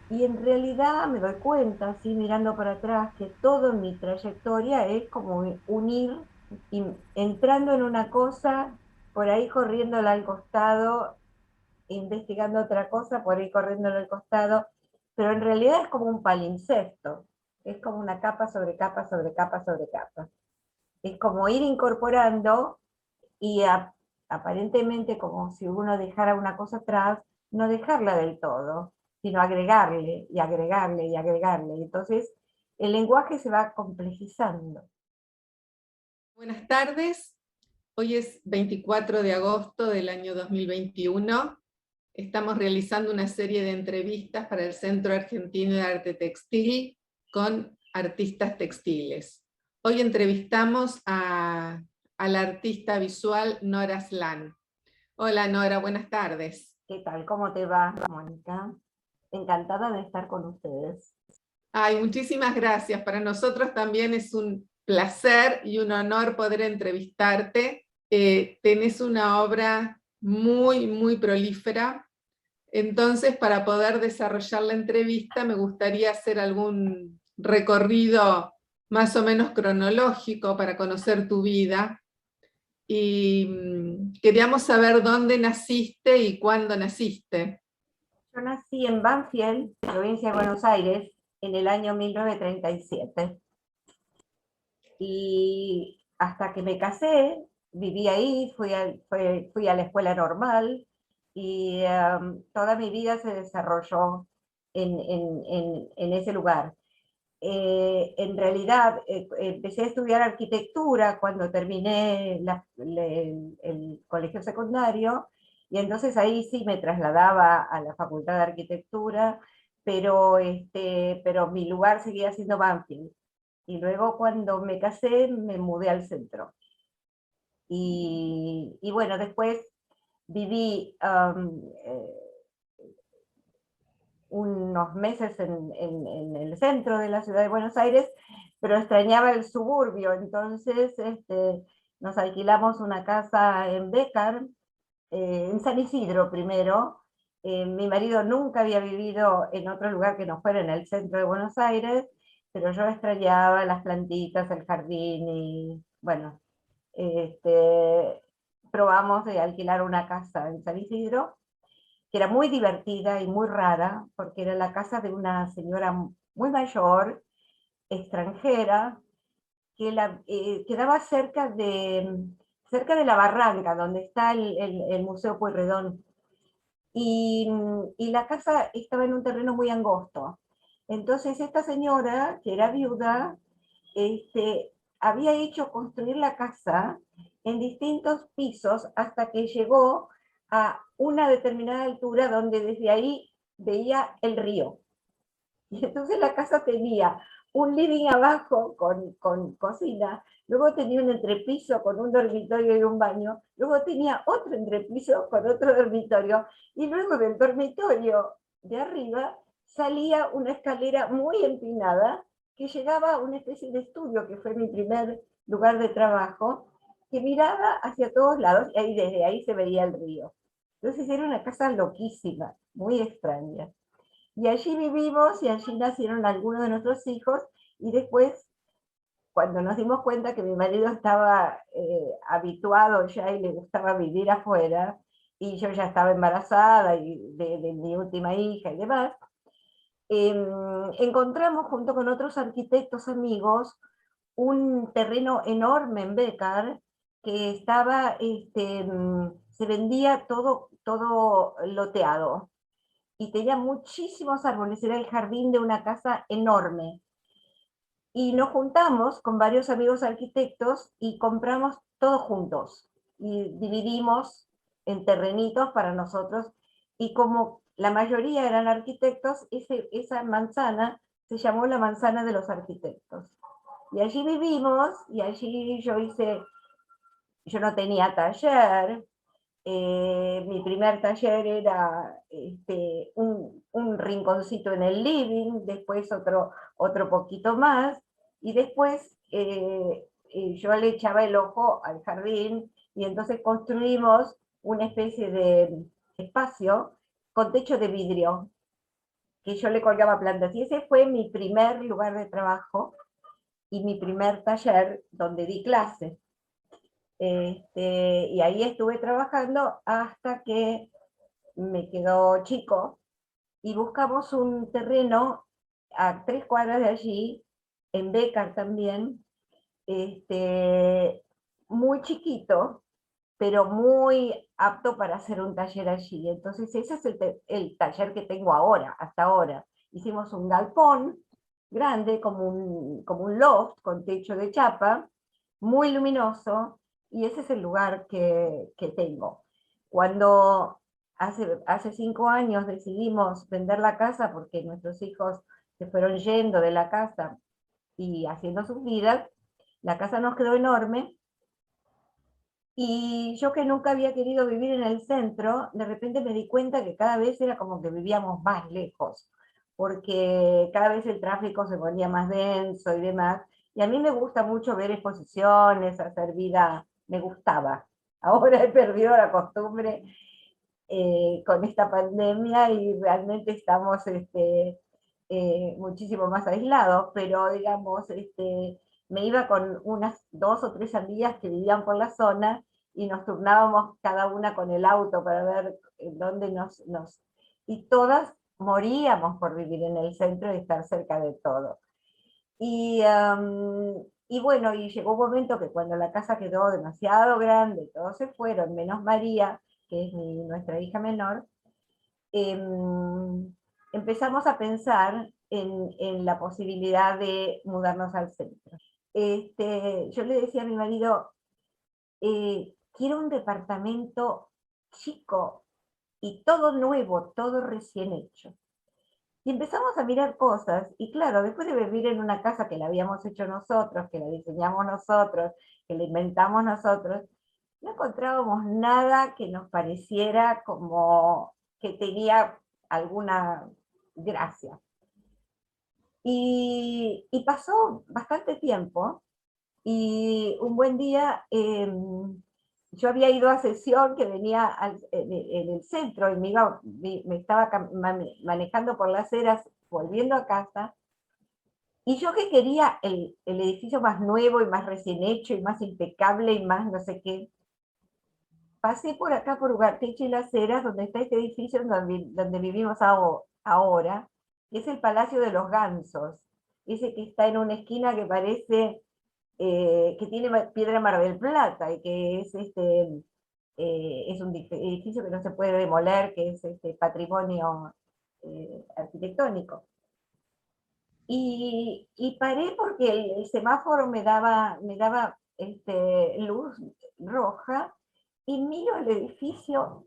Y en realidad me doy cuenta, así mirando para atrás, que toda mi trayectoria es como unir, entrando en una cosa, por ahí corriéndola al costado, investigando otra cosa, por ahí corriéndola al costado, pero en realidad es como un palimpsesto, es como una capa sobre capa sobre capa sobre capa. Es como ir incorporando y aparentemente como si uno dejara una cosa atrás, no dejarla del todo, sino agregarle y agregarle y agregarle. Entonces el lenguaje se va complejizando. Buenas tardes, hoy es 24 de agosto del año 2021. Estamos realizando una serie de entrevistas para el Centro Argentino de Arte Textil con artistas textiles. Hoy entrevistamos a la artista visual Nora Slan. Hola Nora, buenas tardes. ¿Qué tal? ¿Cómo te va, Mónica? Encantada de estar con ustedes. Ay, muchísimas gracias. Para nosotros también es un placer y un honor poder entrevistarte. Tenés una obra muy, muy prolífera. Entonces, para poder desarrollar la entrevista, me gustaría hacer algún recorrido más o menos cronológico para conocer tu vida. Y queríamos saber dónde naciste y cuándo naciste. Yo nací en Banfield, provincia de Buenos Aires, en el año 1937. Y hasta que me casé, viví ahí, fui a la escuela normal y toda mi vida se desarrolló en ese lugar. En realidad, empecé a estudiar arquitectura cuando terminé el colegio secundario, y entonces ahí sí me trasladaba a la Facultad de Arquitectura, pero mi lugar seguía siendo Banfield. Y luego cuando me casé me mudé al centro. Y bueno, después viví unos meses en el centro de la ciudad de Buenos Aires, pero extrañaba el suburbio, entonces nos alquilamos una casa en Bécar, en San Isidro primero. Mi marido nunca había vivido en otro lugar que no fuera en el centro de Buenos Aires, pero yo extrañaba las plantitas, el jardín y bueno, probamos de alquilar una casa en San Isidro, que era muy divertida y muy rara, porque era la casa de una señora muy mayor, extranjera, que quedaba cerca de la barranca, donde está el Museo Pueyrredón. Y la casa estaba en un terreno muy angosto. Entonces esta señora, que era viuda, había hecho construir la casa en distintos pisos hasta que llegó a una determinada altura donde desde ahí veía el río. Y entonces la casa tenía un living abajo con cocina, luego tenía un entrepiso con un dormitorio y un baño, luego tenía otro entrepiso con otro dormitorio, y luego del dormitorio de arriba salía una escalera muy empinada que llegaba a una especie de estudio que fue mi primer lugar de trabajo, que miraba hacia todos lados y ahí, desde ahí se veía el río. Entonces era una casa loquísima, muy extraña. Y allí vivimos y allí nacieron algunos de nuestros hijos, y después, cuando nos dimos cuenta que mi marido estaba habituado ya y le gustaba vivir afuera, y yo ya estaba embarazada de mi última hija y demás, encontramos junto con otros arquitectos amigos un terreno enorme en Bécar que se vendía todo loteado y tenía muchísimos árboles, era el jardín de una casa enorme. Y nos juntamos con varios amigos arquitectos y compramos todos juntos y dividimos en terrenitos para nosotros. Y como la mayoría eran arquitectos, esa manzana se llamó la manzana de los arquitectos. Y allí vivimos y allí yo no tenía taller. Mi primer taller era un rinconcito en el living, después otro poquito más, y después yo le echaba el ojo al jardín, y entonces construimos una especie de espacio con techo de vidrio, que yo le colgaba plantas. Y ese fue mi primer lugar de trabajo y mi primer taller donde di clases. Y ahí estuve trabajando hasta que me quedó chico y buscamos un terreno a 3 cuadras de allí, en Bécar también, muy chiquito, pero muy apto para hacer un taller allí. Entonces ese es el taller que tengo ahora, hasta ahora. Hicimos un galpón grande, como un loft con techo de chapa, muy luminoso, y ese es el lugar que tengo. Cuando hace 5 años decidimos vender la casa porque nuestros hijos se fueron yendo de la casa y haciendo sus vidas, la casa nos quedó enorme, y yo que nunca había querido vivir en el centro, de repente me di cuenta que cada vez era como que vivíamos más lejos, porque cada vez el tráfico se ponía más denso y demás. Y a mí me gusta mucho ver exposiciones, hacer vida, me gustaba. Ahora he perdido la costumbre con esta pandemia y realmente estamos muchísimo más aislados, pero digamos, me iba con unas 2 o 3 amigas que vivían por la zona y nos turnábamos cada una con el auto para ver en dónde y todas moríamos por vivir en el centro y estar cerca de todo. Y bueno, y llegó un momento que cuando la casa quedó demasiado grande, todos se fueron, menos María, que es nuestra hija menor, empezamos a pensar en la posibilidad de mudarnos al centro. Yo le decía a mi marido, quiero un departamento chico y todo nuevo, todo recién hecho. Y empezamos a mirar cosas, y claro, después de vivir en una casa que la habíamos hecho nosotros, que la diseñamos nosotros, que la inventamos nosotros, no encontrábamos nada que nos pareciera como que tenía alguna gracia. Y pasó bastante tiempo, y un buen día yo había ido a sesión que venía en el centro, y me estaba manejando por las aceras, volviendo a casa, y yo que quería el edificio más nuevo y más recién hecho y más impecable y más no sé qué, pasé por acá por Ugarteche y Las Heras, donde está este edificio donde vivimos ahora, que es el Palacio de los Gansos, ese que está en una esquina que parece que tiene piedra Mar del Plata, y que es un edificio que no se puede demoler, que es patrimonio arquitectónico. Y paré porque el semáforo me daba luz roja, y miro el edificio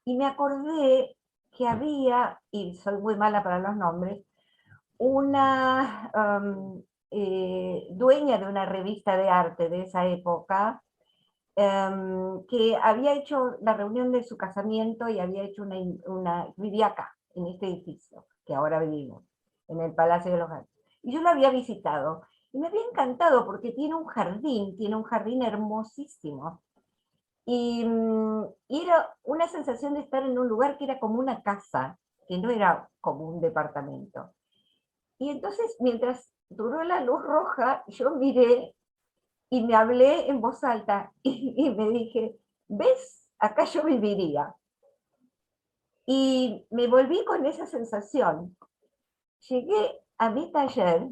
y me acordé que había, y soy muy mala para los nombres, una dueña de una revista de arte de esa época, que había hecho la reunión de su casamiento y había hecho vivía acá, en este edificio, que ahora vivimos, en el Palacio de los Gansos. Y yo la había visitado, y me había encantado porque tiene un jardín hermosísimo. Y era una sensación de estar en un lugar que era como una casa, que no era como un departamento. Y entonces, mientras duró la luz roja, yo miré y me hablé en voz alta y me dije, ¿ves? Acá yo viviría. Y me volví con esa sensación. Llegué a mi taller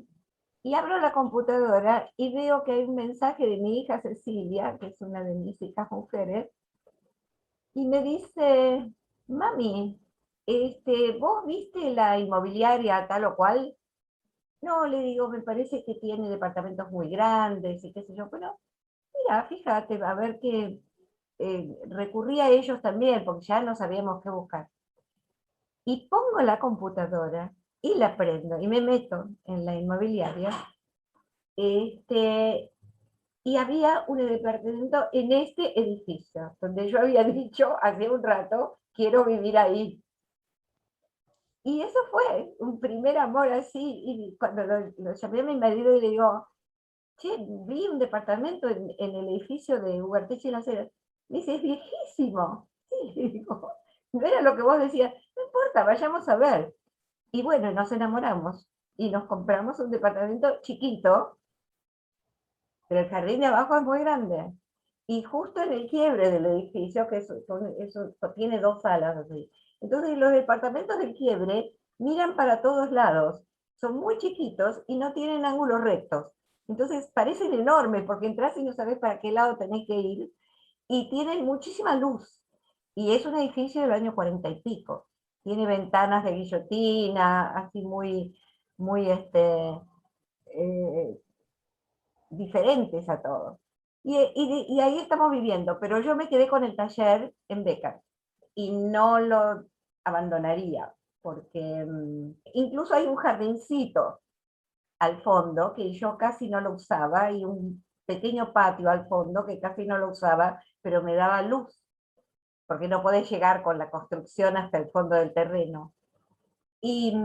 y abro la computadora y veo que hay un mensaje de mi hija Cecilia, que es una de mis hijas mujeres, y me dice, mami, ¿vos viste la inmobiliaria tal o cual? No, le digo, me parece que tiene departamentos muy grandes y qué sé yo, pero mira, fíjate, a ver qué, recurrí a ellos también, porque ya no sabíamos qué buscar. Y pongo la computadora y la prendo y me meto en la inmobiliaria, y había un departamento en este edificio, donde yo había dicho hace un rato, quiero vivir ahí. Y eso fue un primer amor así, y cuando lo llamé a mi marido y le digo, che, vi un departamento en el edificio de Ugarteche y Las Heras. Me dice, es viejísimo. Sí, le digo, no era lo que vos decías, no importa, vayamos a ver. Y bueno, nos enamoramos y nos compramos un departamento chiquito, pero el jardín de abajo es muy grande. Y justo en el quiebre del edificio, que eso tiene dos salas así. Entonces los departamentos del quiebre miran para todos lados, son muy chiquitos y no tienen ángulos rectos. Entonces parecen enormes porque entras y no sabes para qué lado tenés que ir y tienen muchísima luz. Y es un edificio del año 40 y pico. Tiene ventanas de guillotina, así muy eh, diferentes a todos. Y ahí estamos viviendo, pero yo me quedé con el taller en Becar y no lo abandonaría, porque incluso hay un jardincito al fondo que yo casi no lo usaba y un pequeño patio al fondo que casi no lo usaba, pero me daba luz, porque no podés llegar con la construcción hasta el fondo del terreno. Y,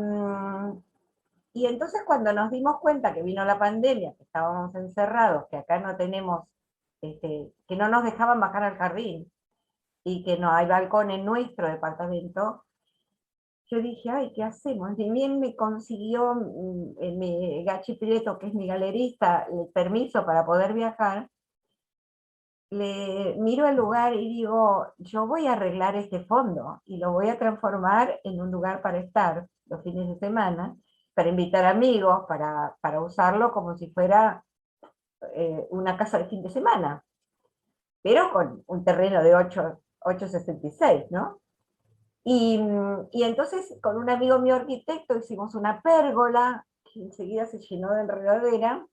y entonces cuando nos dimos cuenta que vino la pandemia, que estábamos encerrados, que acá no tenemos, que no nos dejaban bajar al jardín y que no hay balcón en nuestro departamento, yo dije, ay, ¿qué hacemos? Ni bien me consiguió mi Gachi Prieto, que es mi galerista, el permiso para poder viajar, le miro el lugar y digo, yo voy a arreglar este fondo y lo voy a transformar en un lugar para estar los fines de semana, para invitar amigos, para usarlo como si fuera una casa de fin de semana, pero con un terreno de 8,66, ¿no? Y entonces con un amigo mío arquitecto hicimos una pérgola que enseguida se llenó de enredadera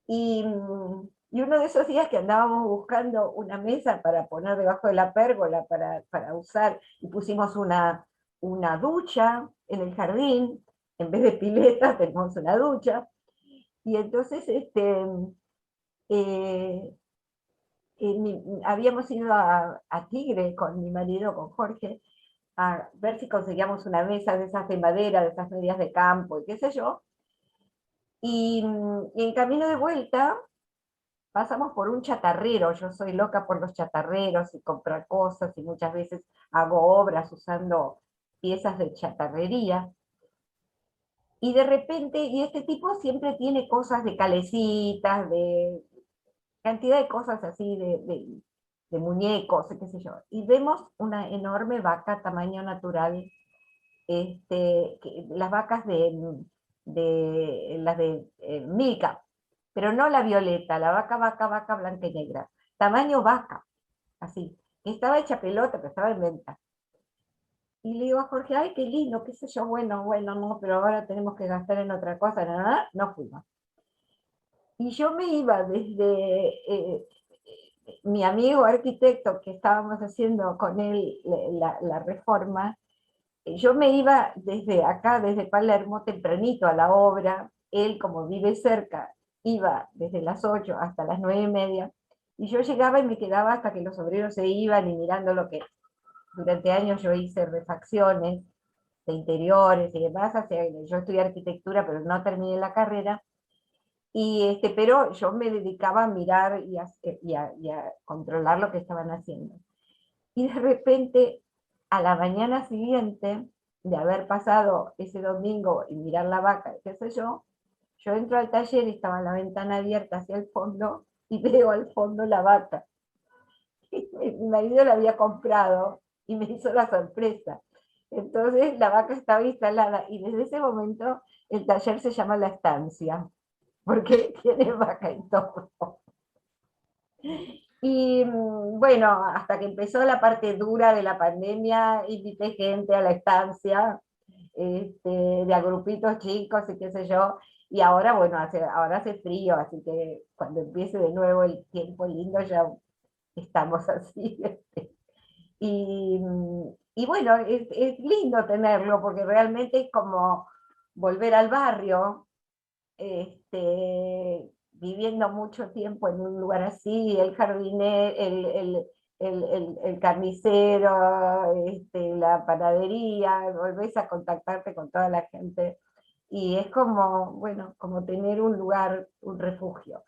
y uno de esos días que andábamos buscando una mesa para poner debajo de la pérgola para usar, y pusimos una ducha en el jardín, en vez de pileta tenemos una ducha, y entonces eh, habíamos ido a Tigre con mi marido, con Jorge, a ver si conseguíamos una mesa de esas de madera, de esas medias de campo, y qué sé yo, y en camino de vuelta pasamos por un chatarrero, yo soy loca por los chatarreros y comprar cosas y muchas veces hago obras usando piezas de chatarrería. Y de repente, y este tipo siempre tiene cosas de calecitas, de cantidad de cosas así, de muñecos, qué sé yo. Y vemos una enorme vaca tamaño natural, las vacas las de Milka, pero no la violeta, la vaca blanca y negra, tamaño vaca, así. Estaba hecha pelota, pero estaba en venta. Y le digo a Jorge, ay, qué lindo, qué sé yo, bueno, no, pero ahora tenemos que gastar en otra cosa, nada, no fuimos. Y yo me iba desde mi amigo arquitecto que estábamos haciendo con él la reforma, yo me iba desde acá, desde Palermo, tempranito a la obra. Él, como vive cerca, iba desde las 8 hasta las 9:30, y yo llegaba y me quedaba hasta que los obreros se iban y mirando lo que durante años yo hice refacciones de interiores y demás. Yo estudié arquitectura, pero no terminé la carrera. Pero yo me dedicaba a mirar y a controlar lo que estaban haciendo. Y de repente, a la mañana siguiente de haber pasado ese domingo y mirar la vaca, qué sé yo entro al taller y estaba la ventana abierta hacia el fondo y veo al fondo la vaca. Y mi marido la había comprado y me hizo la sorpresa. Entonces la vaca estaba instalada y desde ese momento el taller se llama La Estancia, porque tiene vaca y todo. Y bueno, hasta que empezó la parte dura de la pandemia, invité gente a la estancia, de a grupitos chicos y qué sé yo, y ahora, bueno, ahora hace frío, así que cuando empiece de nuevo el tiempo lindo ya estamos así. Y bueno, es lindo tenerlo, porque realmente es como volver al barrio, viviendo mucho tiempo en un lugar así, el jardinero, el carnicero, la panadería, volvés a contactarte con toda la gente, y es como, bueno, como tener un lugar, un refugio.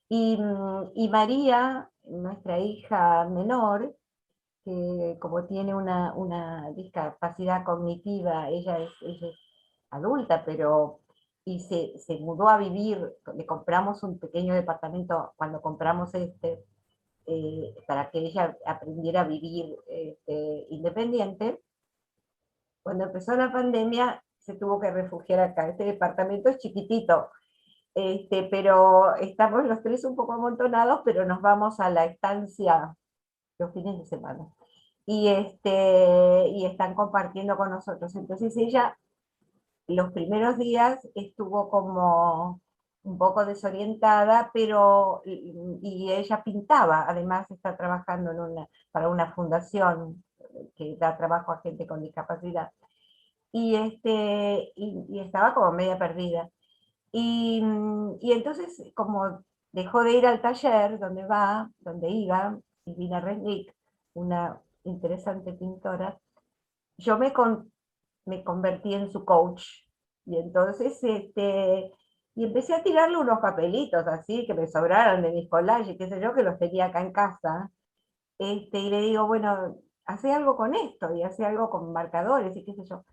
Y María, nuestra hija menor, que como tiene una discapacidad cognitiva, ella es adulta, pero y se mudó a vivir, le compramos un pequeño departamento cuando compramos para que ella aprendiera a vivir independiente. Cuando empezó la pandemia se tuvo que refugiar acá. Este departamento es chiquitito, pero estamos los tres un poco amontonados, pero nos vamos a la estancia los fines de semana. Y están compartiendo con nosotros. Entonces ella los primeros días estuvo como un poco desorientada, pero y ella pintaba, además está trabajando para una fundación que da trabajo a gente con discapacidad. Y estaba como media perdida. Y entonces, como dejó de ir al taller donde iba, Silvina Resnick, una interesante pintora, yo me convertí en su coach. Y entonces, y empecé a tirarle unos papelitos así que me sobraron de mis collages, qué sé yo, que los tenía acá en casa. Y le digo, bueno, hace algo con esto, y hace algo con marcadores, y qué sé yo.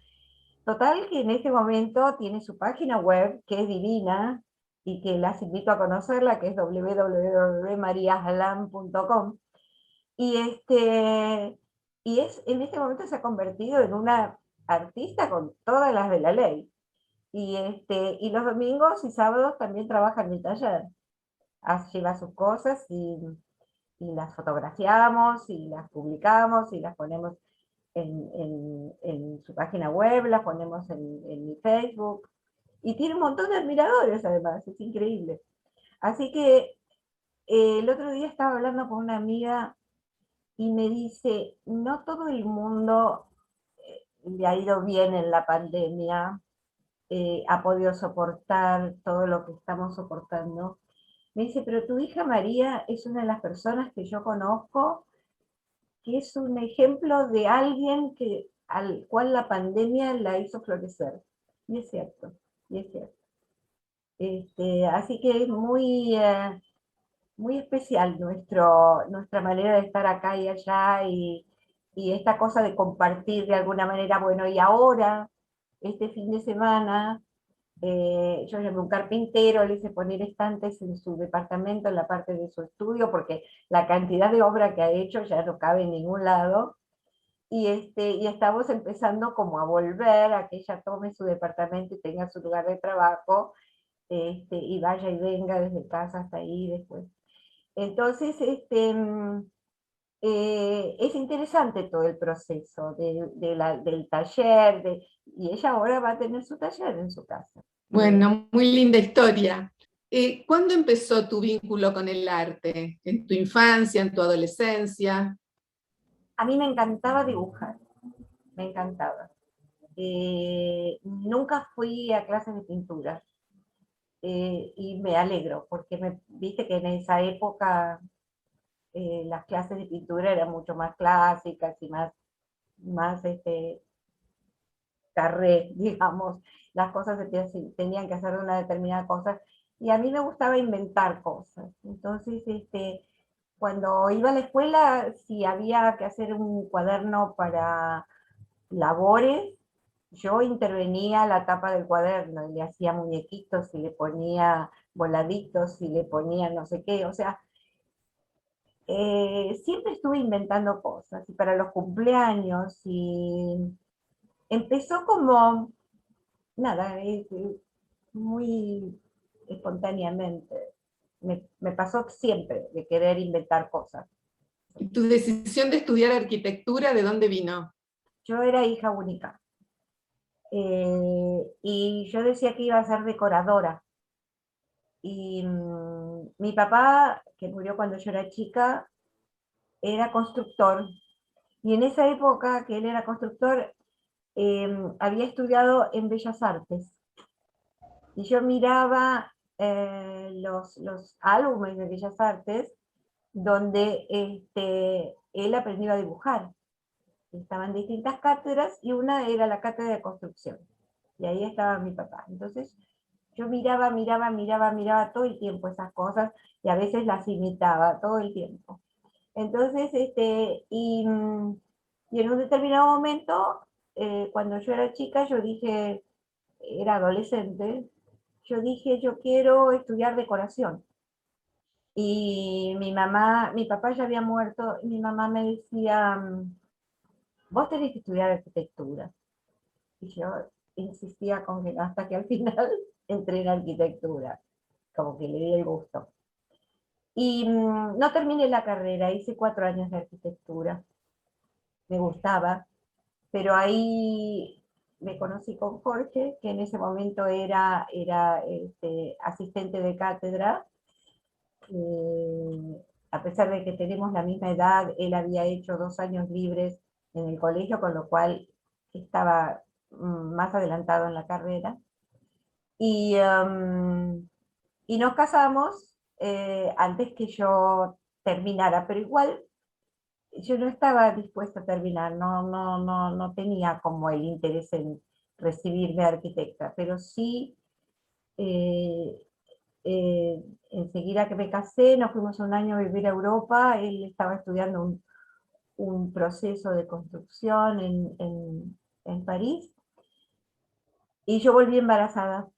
Total que en este momento tiene su página web, que es divina, y que las invito a conocerla, que es www.mariaslam.com. Y, en este momento se ha convertido en una artista con todas las de la ley. Y los domingos y sábados también trabaja en mi taller. Lleva sus cosas y las fotografiamos y las publicamos y las ponemos en su página web, las ponemos en mi Facebook. Y tiene un montón de admiradores además, es increíble. Así que el otro día estaba hablando con una amiga y me dice, no todo el mundo le ha ido bien en la pandemia, ha podido soportar todo lo que estamos soportando. Me dice, pero tu hija María es una de las personas que yo conozco que es un ejemplo de alguien al cual la pandemia la hizo florecer. Y es cierto, y es cierto. Así que es muy especial nuestra manera de estar acá y allá y esta cosa de compartir de alguna manera, bueno, y ahora, este fin de semana, yo llamé a un carpintero, le hice poner estantes en su departamento, en la parte de su estudio, porque la cantidad de obra que ha hecho ya no cabe en ningún lado. Y estamos empezando como a volver a que ella tome su departamento y tenga su lugar de trabajo, y vaya y venga desde casa hasta ahí después. Entonces, es interesante todo el proceso del taller, y ella ahora va a tener su taller en su casa. Bueno, muy linda historia. ¿Cuándo empezó tu vínculo con el arte? ¿En tu infancia, en tu adolescencia? A mí me encantaba dibujar, me encantaba. Nunca fui a clases de pintura, y me alegro, porque viste que en esa época las clases de pintura eran mucho más clásicas y más carré, digamos, las cosas tenían que hacer de una determinada cosa, y a mí me gustaba inventar cosas. Entonces, cuando iba a la escuela, si había que hacer un cuaderno para labores, yo intervenía a la tapa del cuaderno y le hacía muñequitos y le ponía voladitos y le ponía no sé qué, o sea, siempre estuve inventando cosas y para los cumpleaños y empezó como, nada, muy espontáneamente. Me pasó siempre de querer inventar cosas. ¿Y tu decisión de estudiar arquitectura, de dónde vino? Yo era hija única, y yo decía que iba a ser decoradora. Y mi papá, que murió cuando yo era chica, era constructor. Y en esa época que él era constructor, había estudiado en Bellas Artes. Y yo miraba los álbumes de Bellas Artes donde él aprendió a dibujar. Estaban distintas cátedras y una era la cátedra de construcción. Y ahí estaba mi papá. Entonces yo miraba todo el tiempo esas cosas y a veces las imitaba todo el tiempo. Entonces, y en un determinado momento, cuando yo era chica, yo dije, era adolescente, yo dije, yo quiero estudiar decoración. Y mi papá ya había muerto, y mi mamá me decía, vos tenés que estudiar arquitectura. Y yo insistía con que hasta que al final entré en arquitectura, como que le di el gusto. Y no terminé la carrera, hice 4 años de arquitectura, me gustaba, pero ahí me conocí con Jorge, que en ese momento era asistente de cátedra. A pesar de que tenemos la misma edad, él había hecho 2 años libres en el colegio, con lo cual estaba más adelantado en la carrera. Y, y nos casamos antes que yo terminara, pero igual yo no estaba dispuesta a terminar, no tenía como el interés en recibirme de arquitecta, pero sí, eh, enseguida que me casé, nos fuimos un año a vivir a Europa, él estaba estudiando un proceso de construcción en París, y yo volví embarazada.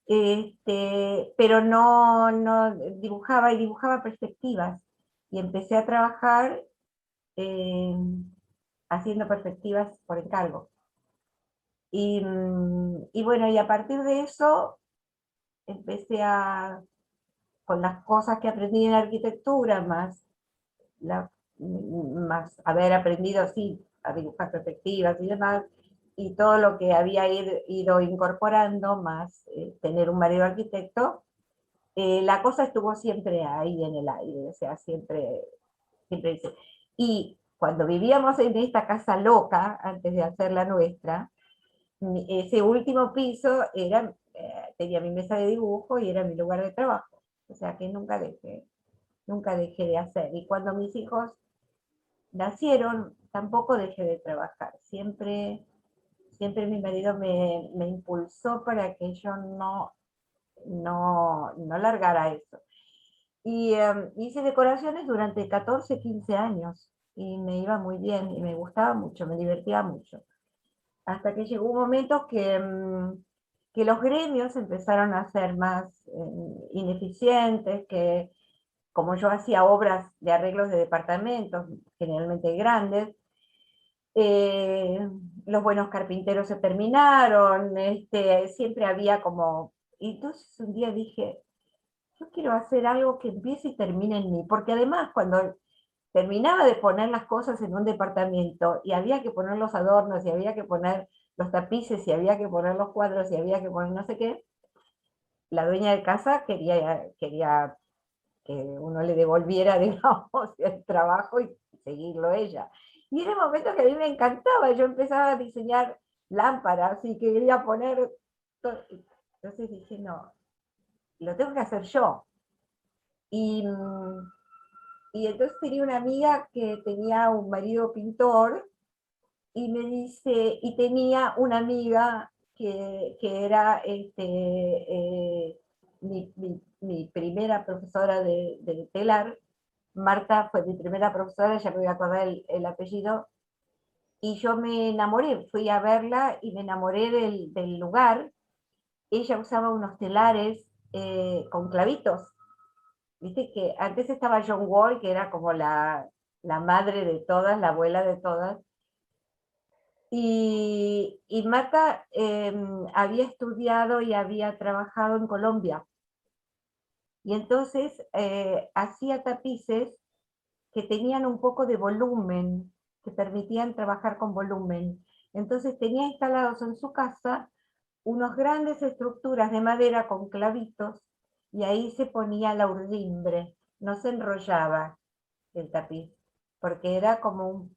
Pero no dibujaba y dibujaba perspectivas, y empecé a trabajar eh, haciendo perspectivas por encargo. Y bueno, y a partir de eso empecé con las cosas que aprendí en arquitectura, más haber aprendido, sí, a dibujar perspectivas y demás, y todo lo que había ido incorporando, más tener un marido arquitecto, la cosa estuvo siempre ahí en el aire, o sea, siempre dice. Y cuando vivíamos en esta casa loca, antes de hacer la nuestra, ese último piso tenía mi mesa de dibujo y era mi lugar de trabajo. O sea que nunca dejé de hacer. Y cuando mis hijos nacieron, tampoco dejé de trabajar. Siempre mi marido me impulsó para que yo no largara eso. Y hice decoraciones durante 14, 15 años y me iba muy bien y me gustaba mucho, me divertía mucho. Hasta que llegó un momento que los gremios empezaron a ser más ineficientes, que como yo hacía obras de arreglos de departamentos, generalmente grandes, eh, los buenos carpinteros se terminaron, siempre había como... Y entonces un día dije, yo quiero hacer algo que empiece y termine en mí, porque además cuando terminaba de poner las cosas en un departamento y había que poner los adornos y había que poner los tapices y había que poner los cuadros y había que poner no sé qué, la dueña de casa quería que uno le devolviera, digamos, el trabajo y seguirlo ella. Y era un momento que a mí me encantaba, yo empezaba a diseñar lámparas y quería poner... Entonces dije, no, lo tengo que hacer yo. Y, y entonces tenía una amiga que tenía un marido pintor y me dice, y tenía una amiga que era mi primera profesora de telar. Marta fue mi primera profesora, ya me voy a acordar el apellido, y yo me enamoré, fui a verla y me enamoré del lugar. Ella usaba unos telares con clavitos. Viste que antes estaba John Wall, que era como la madre de todas, la abuela de todas, y Marta había estudiado y había trabajado en Colombia, y entonces hacía tapices que tenían un poco de volumen, que permitían trabajar con volumen. Entonces tenía instalados en su casa unas grandes estructuras de madera con clavitos, y ahí se ponía la urdimbre, no se enrollaba el tapiz, porque era como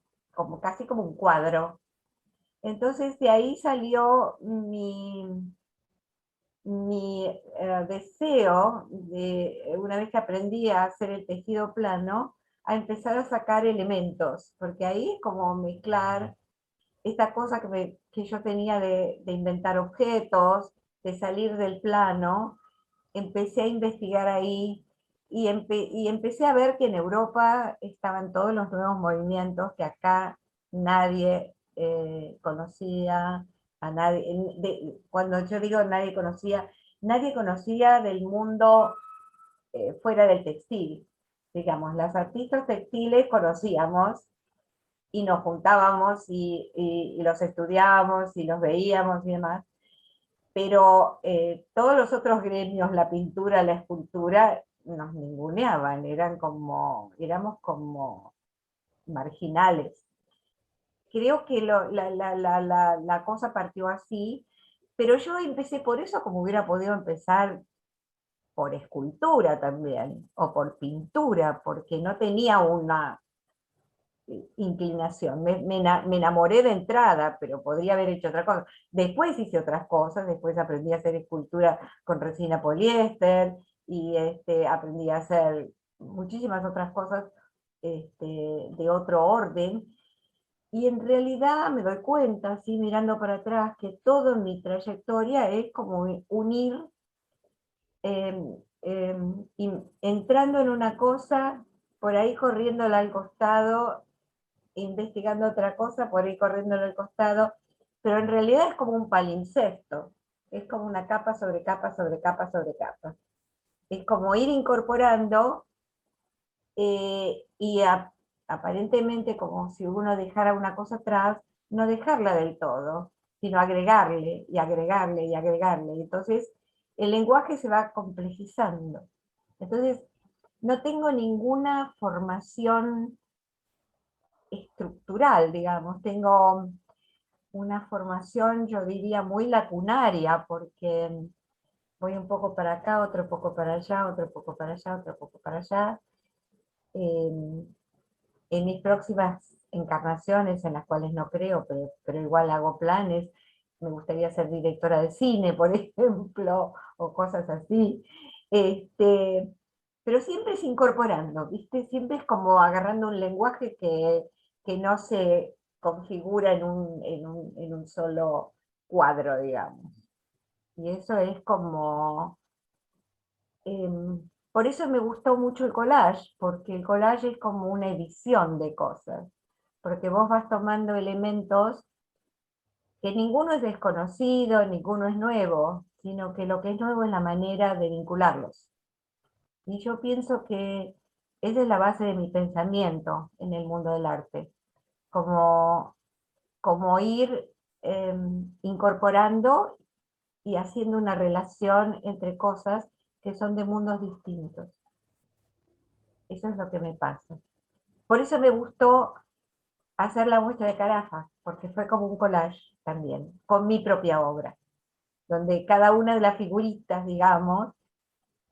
casi como un cuadro. Entonces de ahí salió mi deseo, una vez que aprendí a hacer el tejido plano, a empezar a sacar elementos, porque ahí es como mezclar esta cosa que yo tenía de inventar objetos, de salir del plano. Empecé a investigar ahí y empecé a ver que en Europa estaban todos los nuevos movimientos que acá nadie conocía, a nadie, cuando yo digo nadie conocía del mundo fuera del textil. Digamos, las artistas textiles conocíamos y nos juntábamos y los estudiábamos y los veíamos y demás, pero todos los otros gremios, la pintura, la escultura, nos ninguneaban, éramos como marginales. Creo que la cosa partió así, pero yo empecé por eso como hubiera podido empezar por escultura también, o por pintura, porque no tenía una inclinación. Me enamoré de entrada, pero podría haber hecho otra cosa. Después hice otras cosas, después aprendí a hacer escultura con resina poliéster, y aprendí a hacer muchísimas otras cosas de otro orden. Y en realidad me doy cuenta, así mirando para atrás, que toda mi trayectoria es como unir, entrando en una cosa, por ahí corriéndola al costado, investigando otra cosa, por ahí corriéndola al costado, pero en realidad es como un palimpsesto, es como una capa sobre capa sobre capa sobre capa. Es como ir incorporando y aparentemente como si uno dejara una cosa atrás, no dejarla del todo, sino agregarle y agregarle y agregarle. Entonces el lenguaje se va complejizando. Entonces no tengo ninguna formación estructural, digamos, tengo una formación, yo diría, muy lacunaria, porque voy un poco para acá, otro poco para allá, otro poco para allá, otro poco para allá. Eh, en mis próximas encarnaciones, en las cuales no creo, pero igual hago planes, me gustaría ser directora de cine, por ejemplo, o cosas así. Este, pero siempre es incorporando, ¿viste? Siempre es como agarrando un lenguaje que no se configura en un solo cuadro, digamos. Y eso es como, por eso me gustó mucho el collage, porque el collage es como una edición de cosas, porque vos vas tomando elementos que ninguno es desconocido, ninguno es nuevo, sino que lo que es nuevo es la manera de vincularlos. Y yo pienso que esa es la base de mi pensamiento en el mundo del arte, como, como ir incorporando y haciendo una relación entre cosas que son de mundos distintos. Eso es lo que me pasa. Por eso me gustó hacer la muestra de Carafa, porque fue como un collage también, con mi propia obra, donde cada una de las figuritas, digamos,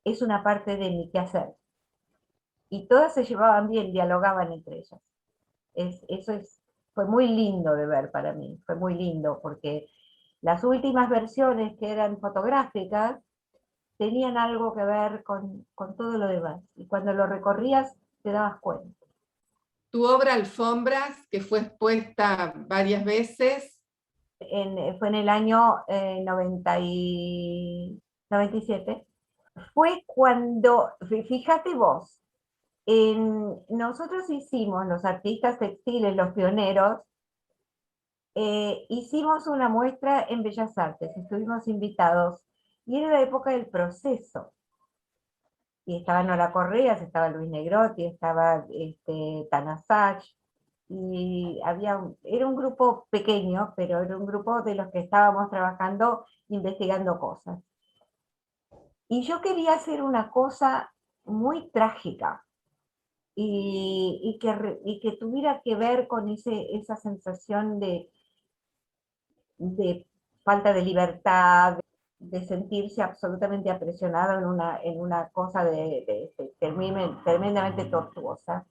es una parte de mi quehacer. Y todas se llevaban bien, dialogaban entre ellas. Fue muy lindo de ver para mí, fue muy lindo, porque las últimas versiones que eran fotográficas tenían algo que ver con todo lo demás. Y cuando lo recorrías te dabas cuenta. Tu obra Alfombras, que fue expuesta varias veces. Fue en el año 97. Fue cuando, fíjate vos, nosotros hicimos, los artistas textiles, los pioneros, hicimos una muestra en Bellas Artes, estuvimos invitados, y era la época del proceso. Y estaba Nora Correas, estaba Luis Negrotti, estaba Tana Sach, y era un grupo pequeño, pero era un grupo de los que estábamos trabajando, investigando cosas. Y yo quería hacer una cosa muy trágica y que tuviera que ver con esa sensación de falta de libertad, de sentirse absolutamente apresionado en una cosa tremendamente tortuosa.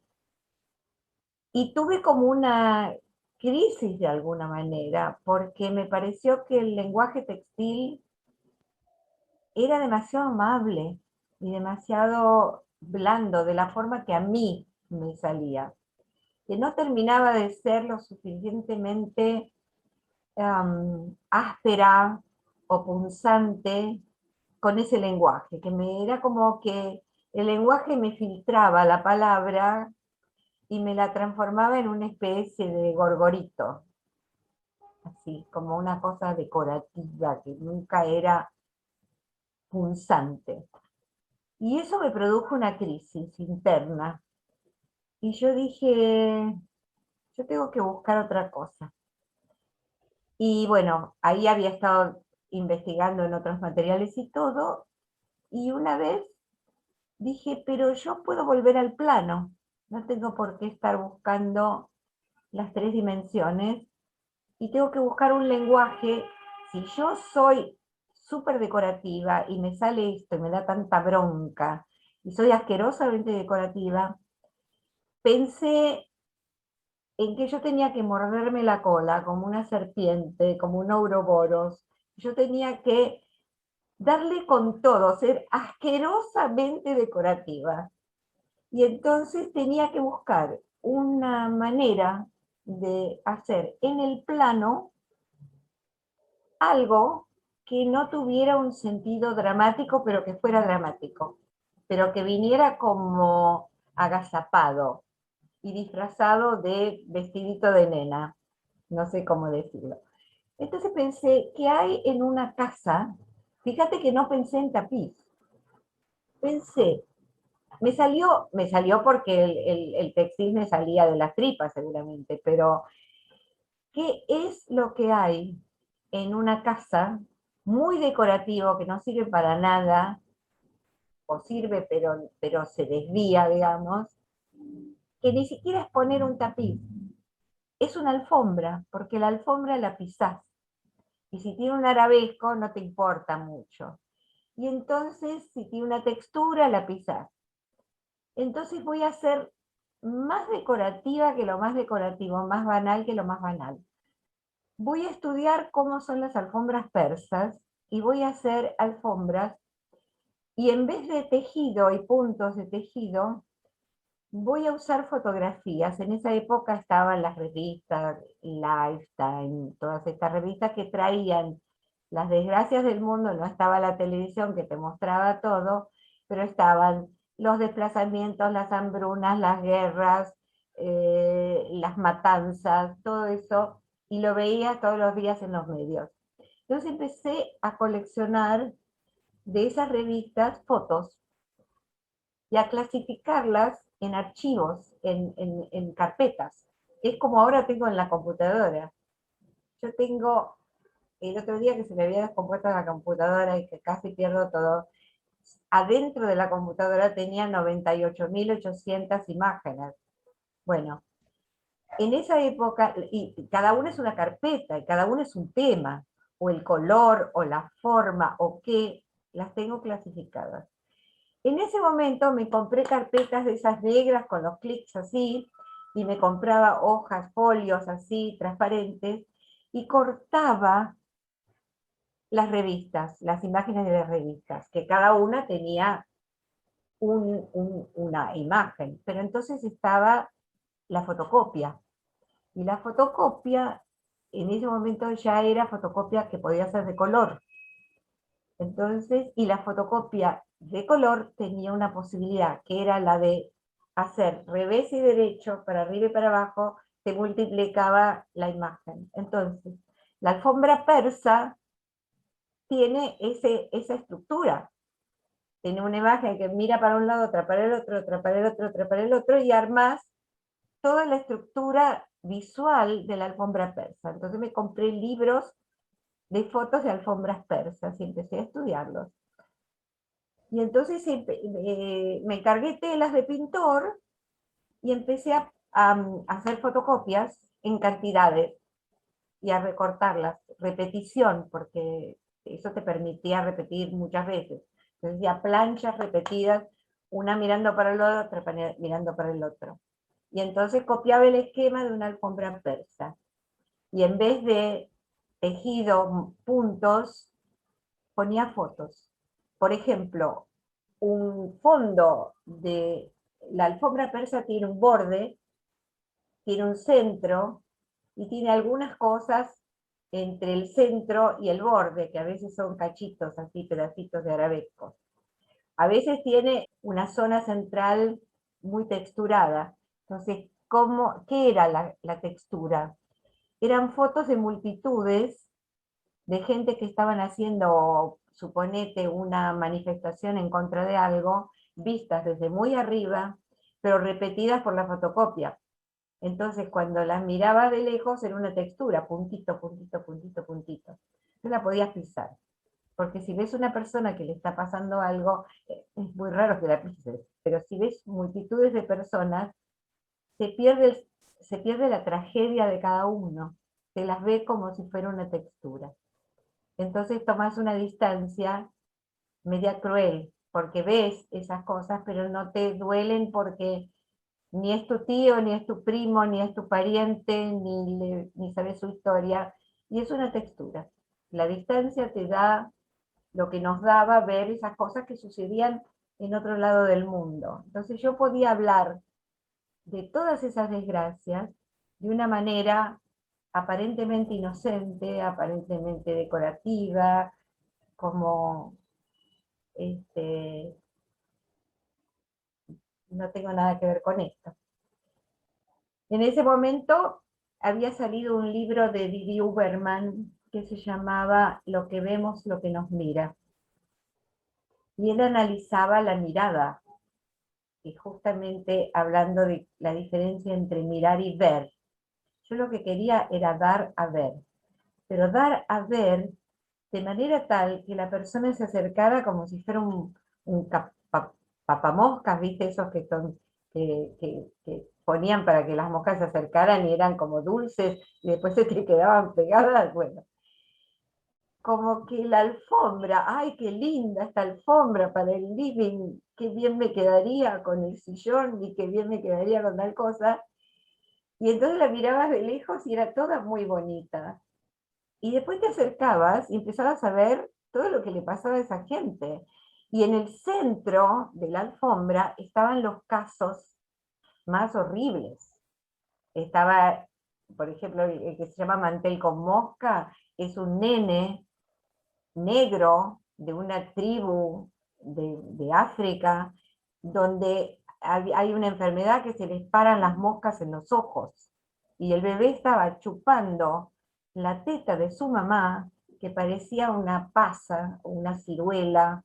Y tuve como una crisis de alguna manera, porque me pareció que el lenguaje textil era demasiado amable y demasiado blando, de la forma que a mí me salía, que no terminaba de ser lo suficientemente áspera o punzante con ese lenguaje, que me era como que el lenguaje me filtraba la palabra y me la transformaba en una especie de gorgorito. así, como una cosa decorativa, que nunca era punzante. Y eso me produjo una crisis interna. Y yo dije, yo tengo que buscar otra cosa. Y bueno, ahí había estado investigando en otros materiales y todo, y una vez dije, pero yo puedo volver al plano, no tengo por qué estar buscando las tres dimensiones, y tengo que buscar un lenguaje. Si yo soy súper decorativa y me sale esto y me da tanta bronca, y soy asquerosamente decorativa, pensé en que yo tenía que morderme la cola como una serpiente, como un ouroboros. Yo tenía que darle con todo, ser asquerosamente decorativa. Y entonces tenía que buscar una manera de hacer en el plano algo que no tuviera un sentido dramático, pero que fuera dramático, pero que viniera como agazapado y disfrazado de vestidito de nena, no sé cómo decirlo. Entonces pensé, ¿qué hay en una casa? Fíjate que no pensé en tapiz, pensé, me salió porque el textil me salía de las tripas seguramente, pero ¿qué es lo que hay en una casa muy decorativo que no sirve para nada, o sirve pero se desvía, digamos, que ni siquiera es poner un tapiz, es una alfombra, porque la alfombra la pisás, y si tiene un arabesco no te importa mucho, y entonces si tiene una textura la pisás. Entonces voy a ser más decorativa que lo más decorativo, más banal que lo más banal. Voy a estudiar cómo son las alfombras persas y voy a hacer alfombras, y en vez de tejido y puntos de tejido, voy a usar fotografías. En esa época estaban las revistas Lifetime, todas estas revistas que traían las desgracias del mundo, no estaba la televisión que te mostraba todo, pero estaban los desplazamientos, las hambrunas, las guerras, las matanzas, todo eso, y lo veía todos los días en los medios. Entonces empecé a coleccionar de esas revistas fotos y a clasificarlas en archivos, en carpetas. Es como ahora tengo en la computadora. Yo tengo, el otro día que se me había descompuesto la computadora y que casi pierdo todo, adentro de la computadora tenía 98.800 imágenes. Bueno, en esa época, y cada una es una carpeta, y cada una es un tema, o el color, o la forma, o qué, las tengo clasificadas. En ese momento me compré carpetas de esas negras con los clics así, y me compraba hojas, folios así, transparentes, y cortaba las revistas, las imágenes de las revistas, que cada una tenía una imagen, pero entonces estaba la fotocopia, y la fotocopia en ese momento ya era fotocopia que podía ser de color. Entonces, y la fotocopia de color tenía una posibilidad, que era la de hacer revés y derecho, para arriba y para abajo, se multiplicaba la imagen. Entonces, la alfombra persa tiene esa estructura. Tiene una imagen que mira para un lado, otra para el otro, otra para el otro, otra para el otro, y armás toda la estructura visual de la alfombra persa. Entonces me compré libros de fotos de alfombras persas y empecé a estudiarlos. Y entonces me encargué telas de pintor y empecé a hacer fotocopias en cantidades y a recortarlas, repetición, porque eso te permitía repetir muchas veces. Entonces ya planchas repetidas, una mirando para el otro, otra mirando para el otro. Y entonces copiaba el esquema de una alfombra persa. Y en vez de tejido puntos, ponía fotos. Por ejemplo, un fondo de la alfombra persa tiene un borde, tiene un centro y tiene algunas cosas entre el centro y el borde, que a veces son cachitos, así, pedacitos de arabescos. A veces tiene una zona central muy texturada. Entonces, ¿qué era la textura? eran fotos de multitudes de gente que estaban haciendo, suponete, una manifestación en contra de algo, vistas desde muy arriba, pero repetidas por la fotocopia. Entonces, cuando las miraba de lejos, era una textura, puntito, puntito, puntito, puntito. No la podías pisar. Porque si ves una persona que le está pasando algo, es muy raro que la pises. Pero si ves multitudes de personas, se pierde, se pierde la tragedia de cada uno. Se las ve como si fuera una textura. Entonces tomas una distancia media cruel, porque ves esas cosas, pero no te duelen porque ni es tu tío, ni es tu primo, ni es tu pariente, ni sabes su historia, y es una textura. La distancia te da lo que nos daba ver esas cosas que sucedían en otro lado del mundo. Entonces yo podía hablar de todas esas desgracias de una manera aparentemente inocente, aparentemente decorativa, como este, no tengo nada que ver con esto. En ese momento había salido un libro de Didi Uberman que se llamaba Lo que vemos, lo que nos mira. Y él analizaba la mirada, y justamente hablando de la diferencia entre mirar y ver. Yo lo que quería era dar a ver, pero dar a ver de manera tal que la persona se acercara como si fuera un papamoscas, ¿viste? Esos que son, que ponían para que las moscas se acercaran y eran como dulces y después se te quedaban pegadas. Bueno, como que la alfombra, ay, qué linda esta alfombra para el living, qué bien me quedaría con el sillón y qué bien me quedaría con tal cosa. Y entonces la mirabas de lejos y era toda muy bonita. Y después te acercabas y empezabas a ver todo lo que le pasaba a esa gente. Y en el centro de la alfombra estaban los casos más horribles. Estaba, por ejemplo, el que se llama Mantel con Mosca, es un nene negro de una tribu de África, donde hay una enfermedad que se les paran las moscas en los ojos. Y el bebé estaba chupando la teta de su mamá, que parecía una pasa, una ciruela,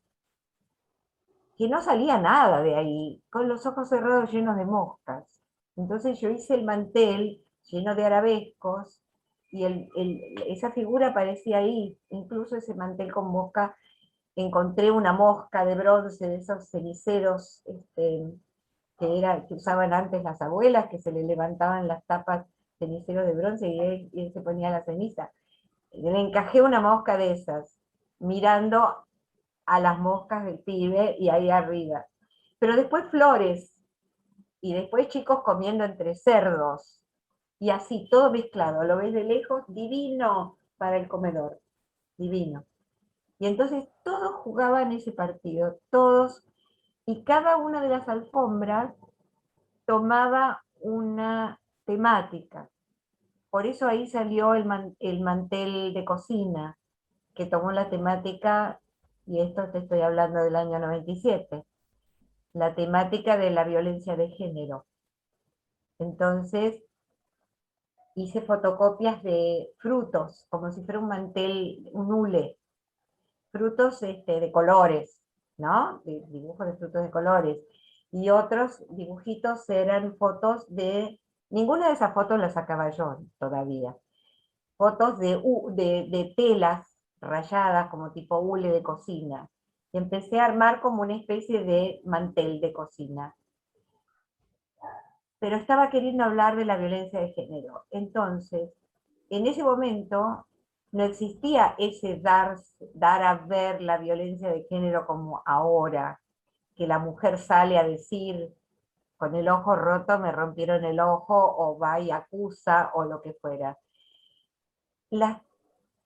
que no salía nada de ahí, con los ojos cerrados llenos de moscas. Entonces yo hice el mantel lleno de arabescos, y esa figura aparecía ahí, incluso ese mantel con mosca. Encontré una mosca de bronce, de esos ceniceros que usaban antes las abuelas, que se le levantaban las tapas, ceniceros de bronce, y él se ponía la ceniza. Le encajé una mosca de esas, mirando a las moscas del pibe y ahí arriba. Pero después flores, y después chicos comiendo entre cerdos, y así, todo mezclado. Lo ves de lejos, divino para el comedor, divino. Y entonces todos jugaban ese partido, todos, y cada una de las alfombras tomaba una temática. Por eso ahí salió el mantel de cocina, que tomó la temática, y esto te estoy hablando del año 97, la temática de la violencia de género. Entonces hice fotocopias de frutos, como si fuera un mantel, un hule, frutos de colores, ¿no? De dibujos de frutos de colores. Y otros dibujitos eran fotos ninguna de esas fotos las sacaba yo todavía. Fotos de telas rayadas como tipo hule de cocina. Y empecé a armar como una especie de mantel de cocina. Pero estaba queriendo hablar de la violencia de género. Entonces, en ese momento no existía ese dar a ver la violencia de género como ahora, que la mujer sale a decir, con el ojo roto me rompieron el ojo, o va y acusa, o lo que fuera. Las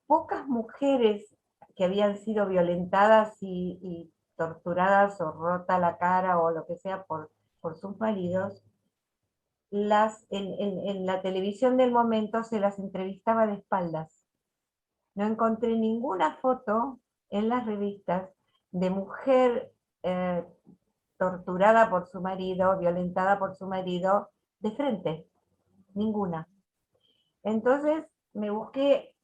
pocas mujeres que habían sido violentadas y torturadas o rota la cara o lo que sea por sus maridos, en la televisión del momento se las entrevistaba de espaldas. No encontré ninguna foto en las revistas de mujer torturada por su marido, violentada por su marido, de frente. Ninguna. Entonces me busqué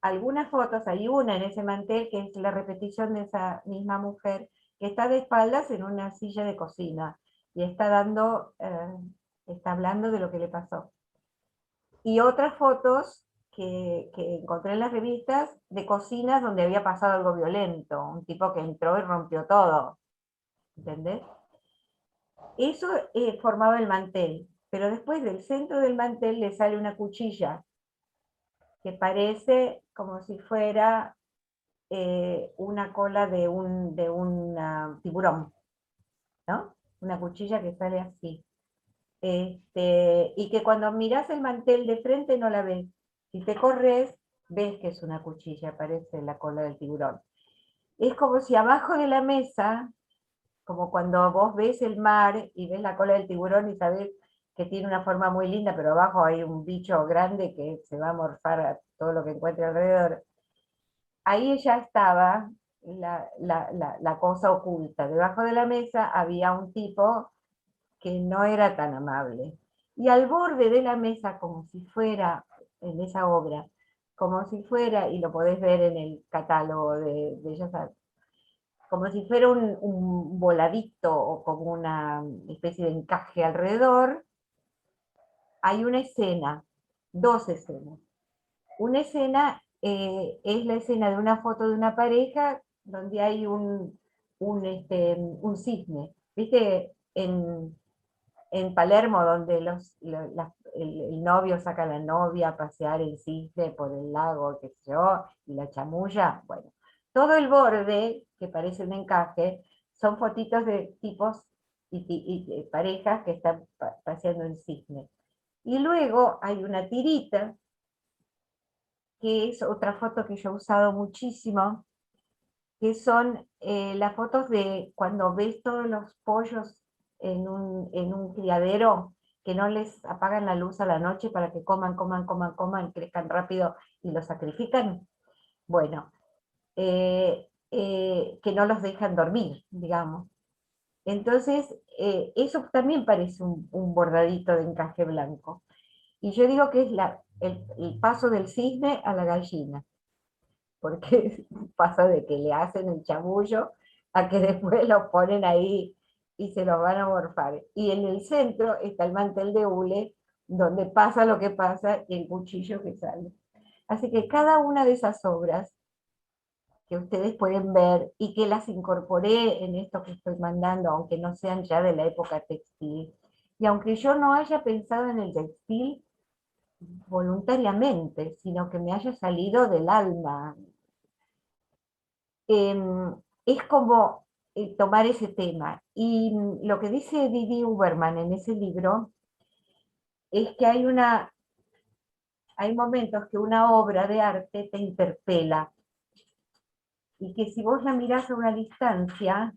algunas fotos, hay una en ese mantel que es la repetición de esa misma mujer, que está de espaldas en una silla de cocina, y está hablando de lo que le pasó. Y otras fotos que encontré en las revistas de cocinas donde había pasado algo violento, un tipo que entró y rompió todo, ¿entendés? Eso formaba el mantel, pero después del centro del mantel le sale una cuchilla que parece como si fuera una cola de un tiburón, ¿no? Una cuchilla que sale así. Y que cuando miras el mantel de frente no la ves. Si te corres, ves que es una cuchilla, parece la cola del tiburón. Es como si abajo de la mesa, como cuando vos ves el mar y ves la cola del tiburón y sabés que tiene una forma muy linda, pero abajo hay un bicho grande que se va a morfar a todo lo que encuentre alrededor. Ahí ya estaba la cosa oculta. Debajo de la mesa había un tipo que no era tan amable. Y al borde de la mesa, como si fuera, en esa obra, como si fuera, y lo podés ver en el catálogo de Bellas Artes, como si fuera un voladito o como una especie de encaje alrededor, hay una escena, dos escenas. Una escena es la escena de una foto de una pareja donde hay un cisne. ¿Viste? En Palermo, donde el novio saca a la novia a pasear el cisne por el lago, qué sé yo, y la chamulla. Bueno, todo el borde, que parece un encaje, son fotitos de tipos y parejas que están paseando el cisne. Y luego hay una tirita, que es otra foto que yo he usado muchísimo, que son las fotos de cuando ves todos los pollos en un criadero, que no les apagan la luz a la noche para que coman, coman, coman, coman, crezcan rápido y los sacrifican. Bueno, que no los dejan dormir, digamos. Entonces, eso también parece un bordadito de encaje blanco. Y yo digo que es el paso del cisne a la gallina, porque pasa de que le hacen el chamullo a que después lo ponen ahí y se lo van a morfar. Y en el centro está el mantel de hule, donde pasa lo que pasa y el cuchillo que sale. Así que cada una de esas obras que ustedes pueden ver y que las incorporé en esto que estoy mandando, aunque no sean ya de la época textil, y aunque yo no haya pensado en el textil voluntariamente, sino que me haya salido del alma, es como tomar ese tema. Y lo que dice Didi Uberman en ese libro es que hay momentos que una obra de arte te interpela y que si vos la mirás a una distancia,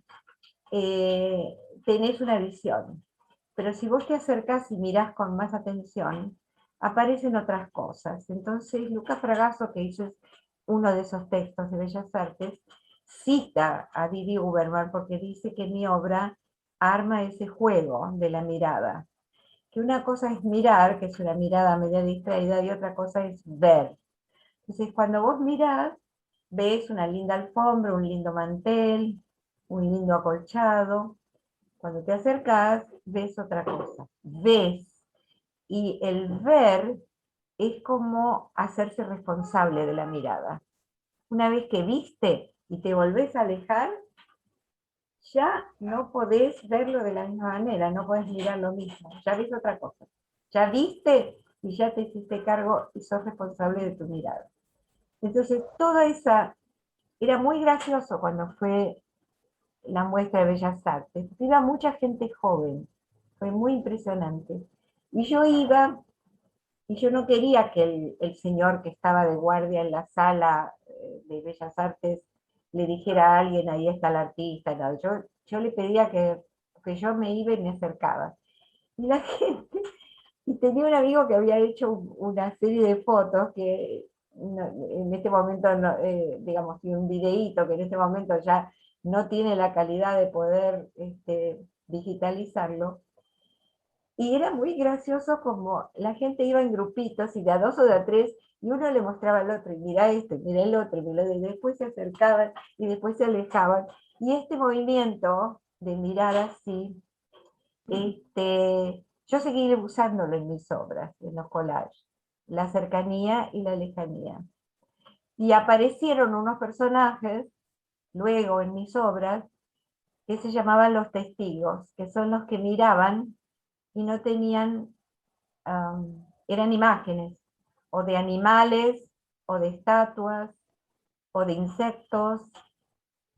tenés una visión. Pero si vos te acercás y mirás con más atención, aparecen otras cosas. Entonces, Lucas Fragasso, que hizo uno de esos textos de Bellas Artes, cita a Didi Uberman porque dice que mi obra arma ese juego de la mirada. Que una cosa es mirar, que es una mirada media distraída, y otra cosa es ver. Entonces, cuando vos mirás, ves una linda alfombra, un lindo mantel, un lindo acolchado. Cuando te acercás, ves otra cosa. Ves. Y el ver es como hacerse responsable de la mirada. Una vez que viste y te volvés a alejar, ya no podés verlo de la misma manera, no podés mirar lo mismo, ya ves otra cosa. Ya viste y ya te hiciste cargo y sos responsable de tu mirada. Entonces, toda esa, era muy gracioso cuando fue la muestra de Bellas Artes. Iba mucha gente joven, fue muy impresionante. Y yo iba, y yo no quería que el señor que estaba de guardia en la sala de Bellas Artes le dijera a alguien, ahí está el artista. No. Yo le pedía que yo me iba y me acercaba. Y la gente, y tenía un amigo que había hecho una serie de fotos que en este momento, digamos, y un videíto que en este momento ya no tiene la calidad de poder digitalizarlo. Y era muy gracioso como la gente iba en grupitos y de a dos o de a tres, y uno le mostraba al otro, y mira esto, y mira el otro, y después se acercaban y después se alejaban. Y este movimiento de mirar así, yo seguí usándolo en mis obras, en los collages, la cercanía y la lejanía. Y aparecieron unos personajes, luego en mis obras, que se llamaban los testigos, que son los que miraban y no tenían, eran imágenes, o de animales, o de estatuas, o de insectos,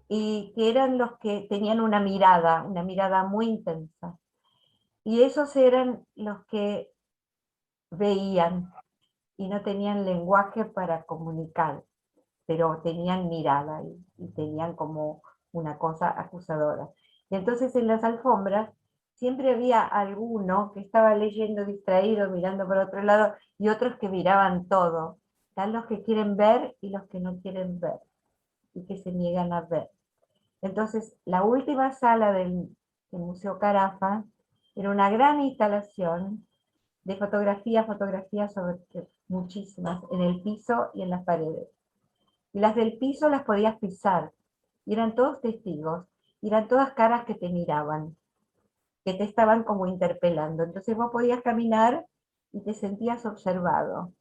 y que eran los que tenían una mirada muy intensa. Y esos eran los que veían y no tenían lenguaje para comunicar, pero tenían mirada y tenían como una cosa acusadora. Y entonces en las alfombras siempre había alguno que estaba leyendo distraído, mirando por otro lado, y otros que miraban todo. Están los que quieren ver y los que no quieren ver, y que se niegan a ver. Entonces, la última sala del Museo Carafa era una gran instalación de fotografías sobre muchísimas, en el piso y en las paredes. Y las del piso las podías pisar, y eran todos testigos, y eran todas caras que te miraban, que te estaban como interpelando. Entonces vos podías caminar y te sentías observado.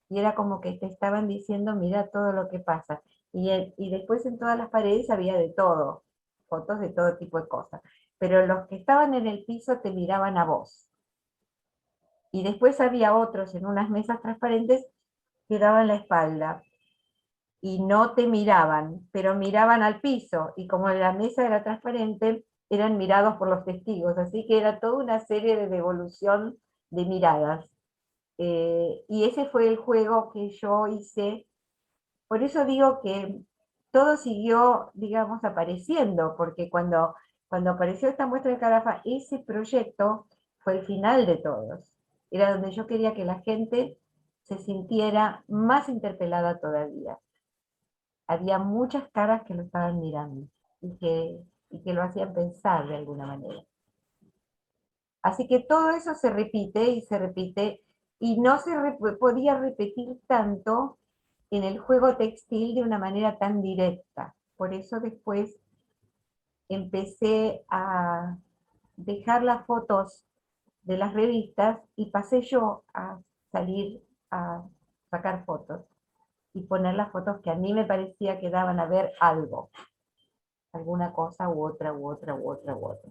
Y era como que te estaban diciendo, mira todo lo que pasa. Y después en todas las paredes había de todo, fotos de todo tipo de cosas. Pero los que estaban en el piso te miraban a vos. Y después había otros en unas mesas transparentes que daban la espalda y no te miraban, pero miraban al piso, y como la mesa era transparente, eran mirados por los testigos, así que era toda una serie de devolución de miradas. Y ese fue el juego que yo hice. Por eso digo que todo siguió, digamos, apareciendo, porque cuando apareció esta muestra de Carafa, ese proyecto fue el final de todos. Era donde yo quería que la gente se sintiera más interpelada todavía. Había muchas caras que lo estaban mirando y que lo hacían pensar de alguna manera. Así que todo eso se repite y se repite, y no se podía repetir tanto en el juego textil de una manera tan directa. Por eso después empecé a dejar las fotos de las revistas y pasé yo a salir a sacar fotos y poner las fotos que a mí me parecía que daban a ver algo, alguna cosa u otra, u otra, u otra, u otra.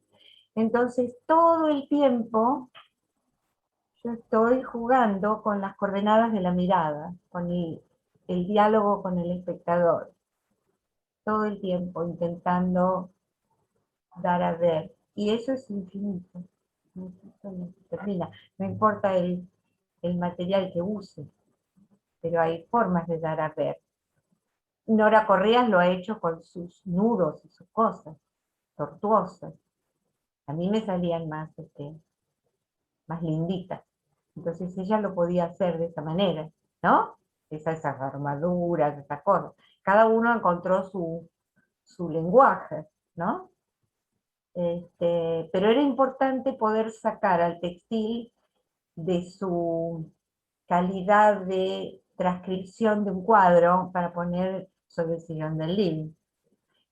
Entonces, todo el tiempo yo estoy jugando con las coordenadas de la mirada, con el diálogo con el espectador, todo el tiempo intentando dar a ver. Y eso es infinito. No termina. No importa el material que use, pero hay formas de dar a ver. Nora Correas lo ha hecho con sus nudos y sus cosas tortuosas. A mí me salían más linditas. Entonces ella lo podía hacer de esa manera, ¿no? Esas armaduras, esas cosas. Cada uno encontró su lenguaje, ¿no? Pero era importante poder sacar al textil de su calidad de transcripción de un cuadro para poner sobre el sillón del living,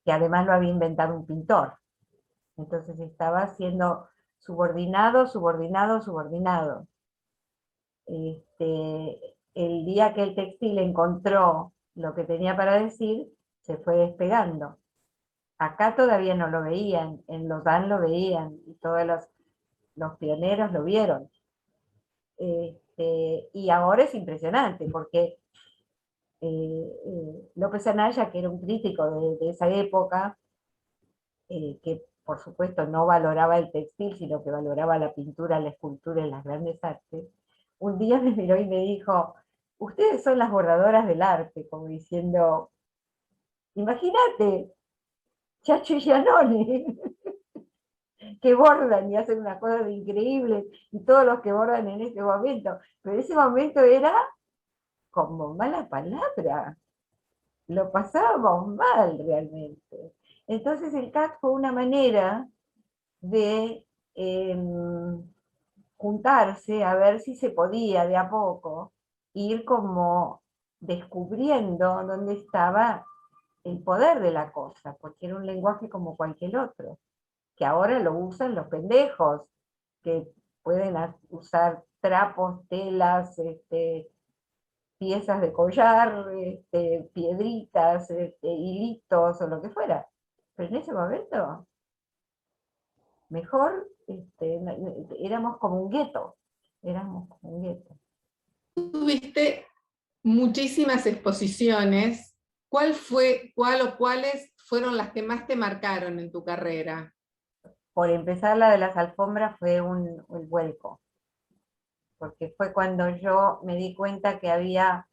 que además lo había inventado un pintor. Entonces estaba siendo subordinado, subordinado, subordinado. El día que el textil encontró lo que tenía para decir, se fue despegando. Acá todavía no lo veían, en Lausanne lo veían, y todos los pioneros lo vieron. Y ahora es impresionante, porque López Anaya, que era un crítico de esa época, que por supuesto no valoraba el textil, sino que valoraba la pintura, la escultura y las grandes artes, un día me miró y me dijo, ustedes son las bordadoras del arte, como diciendo, imagínate, Chacho y Giannone, que bordan y hacen una cosa increíble, y todos los que bordan en ese momento, pero ese momento era como mala palabra, lo pasábamos mal realmente. Entonces el CAT fue una manera de juntarse a ver si se podía de a poco ir como descubriendo dónde estaba el poder de la cosa, porque era un lenguaje como cualquier otro, que ahora lo usan los pendejos, que pueden usar trapos, telas, piezas de collar, piedritas, hilitos o lo que fuera. Pero en ese momento, mejor, éramos como un gueto, éramos como un gueto. Tuviste muchísimas exposiciones. ¿Cuál o cuáles fueron las que más te marcaron en tu carrera? Por empezar, la de las alfombras fue un vuelco, porque fue cuando yo me di cuenta que había,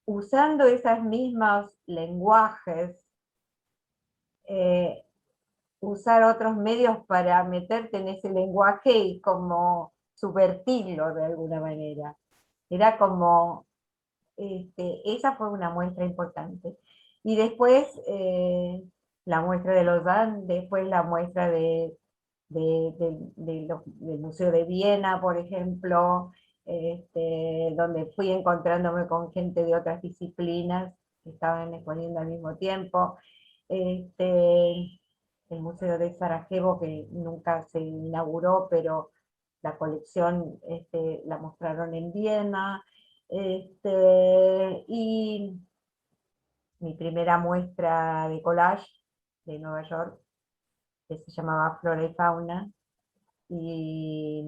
usando esos mismos lenguajes, eh, usar otros medios para meterte en ese lenguaje y como subvertirlo de alguna manera. Era como, esa fue una muestra importante. Y después la muestra de Lausanne, después la muestra del Museo de Viena, por ejemplo, donde fui encontrándome con gente de otras disciplinas que estaban exponiendo al mismo tiempo. Este, el Museo de Sarajevo, que nunca se inauguró, pero la colección la mostraron en Viena. Y mi primera muestra de collage de Nueva York, que se llamaba Flora y Fauna, y,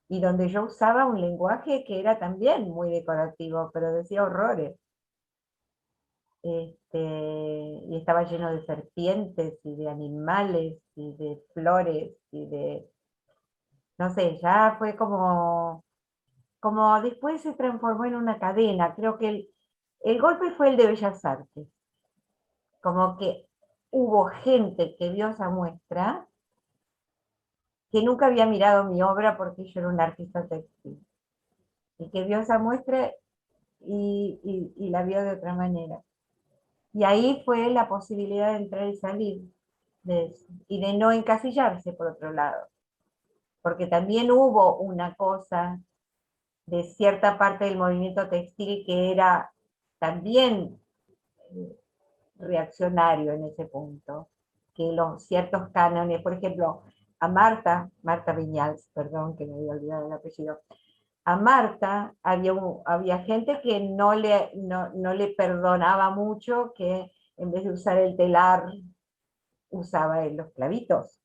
y donde yo usaba un lenguaje que era también muy decorativo, pero decía horrores. Y estaba lleno de serpientes y de animales y de flores y de, no sé, ya fue como después se transformó en una cadena. Creo que el golpe fue el de Bellas Artes, como que hubo gente que vio esa muestra que nunca había mirado mi obra porque yo era un artista textil, y que vio esa muestra y la vio de otra manera. Y ahí fue la posibilidad de entrar y salir de eso, y de no encasillarse por otro lado, porque también hubo una cosa de cierta parte del movimiento textil que era también eh, reaccionario en ese punto, que los ciertos cánones, por ejemplo, a Marta Viñals, perdón que me había olvidado el apellido, a Marta había gente que no le perdonaba mucho que en vez de usar el telar usaba los clavitos.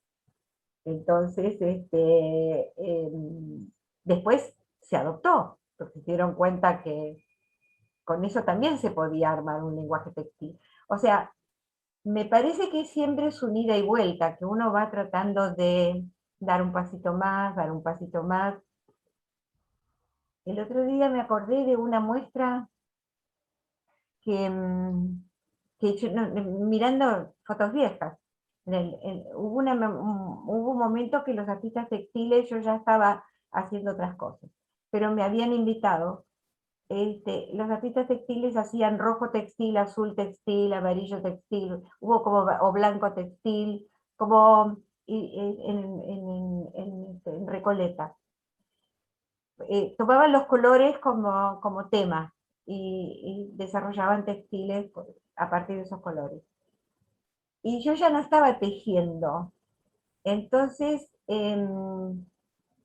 Entonces, después se adoptó, porque se dieron cuenta que con eso también se podía armar un lenguaje textil. O sea, me parece que siempre es un ida y vuelta, que uno va tratando de dar un pasito más, dar un pasito más. El otro día me acordé de una muestra que, mirando fotos viejas, hubo un momento que los artistas textiles yo ya estaba haciendo otras cosas, pero me habían invitado. Los artistas textiles hacían rojo textil, azul textil, amarillo textil, hubo como, o blanco textil, como en Recoleta. Tomaban los colores como tema y desarrollaban textiles a partir de esos colores. Y yo ya no estaba tejiendo, entonces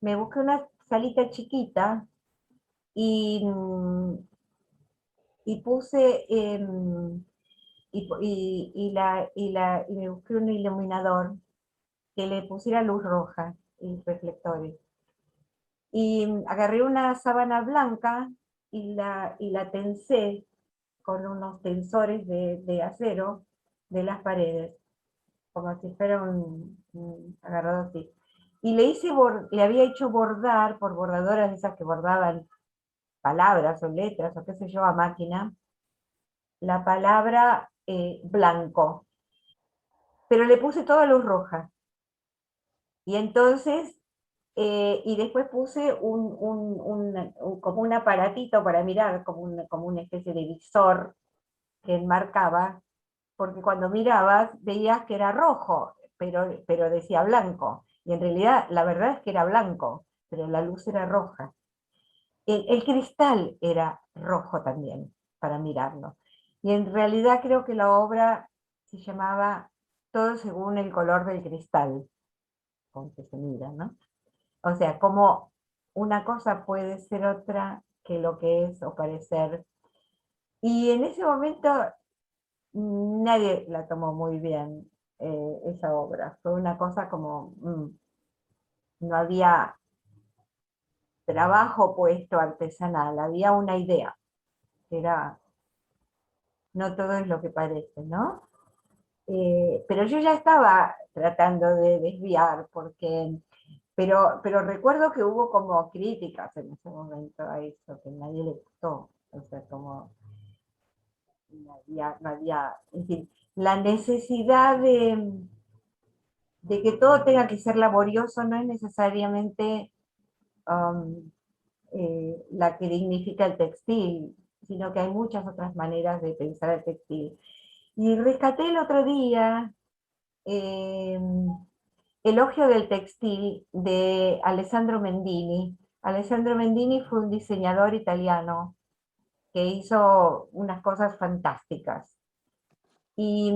me busqué una salita chiquita y, y puse, y me busqué un iluminador que le pusiera luz roja y reflectores. Y agarré una sábana blanca y la tensé con unos tensores de acero de las paredes, como si fuera un agarrado así. Y le había hecho bordar por bordadoras esas que bordaban palabras o letras o qué sé yo a máquina, la palabra blanco, pero le puse toda luz roja. Y entonces, y después puse como un aparatito para mirar, como una especie de visor que enmarcaba, porque cuando mirabas veías que era rojo, pero decía blanco. Y en realidad la verdad es que era blanco, pero la luz era roja. El cristal era rojo también, para mirarlo. Y en realidad creo que la obra se llamaba Todo según el color del cristal, con que se mira, ¿no? O sea, como una cosa puede ser otra que lo que es o parecer. Y en ese momento nadie la tomó muy bien, esa obra. Fue una cosa como, no había trabajo puesto artesanal, había una idea, que era, no todo es lo que parece, ¿no? Pero yo ya estaba tratando de desviar, pero recuerdo que hubo como críticas en ese momento a eso, que nadie le gustó, o sea, como no había, en fin, la necesidad de que todo tenga que ser laborioso no es necesariamente um, la que dignifica el textil, sino que hay muchas otras maneras de pensar el textil. Y rescaté el otro día eh, Elogio del textil de Alessandro Mendini. Alessandro Mendini fue un diseñador italiano que hizo unas cosas fantásticas. Y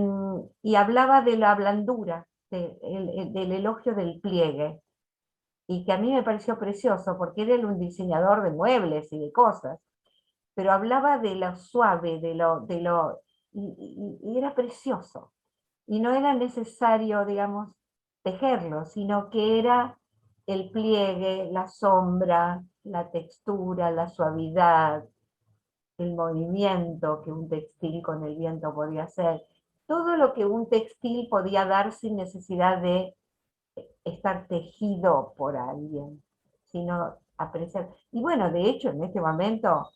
hablaba de la blandura, del elogio del pliegue, y que a mí me pareció precioso, porque él era un diseñador de muebles y de cosas, pero hablaba de lo suave, y era precioso. Y no era necesario, digamos, tejerlo, sino que era el pliegue, la sombra, la textura, la suavidad, el movimiento que un textil con el viento podía hacer, todo lo que un textil podía dar sin necesidad de estar tejido por alguien, sino apreciar. Y bueno, de hecho, en este momento,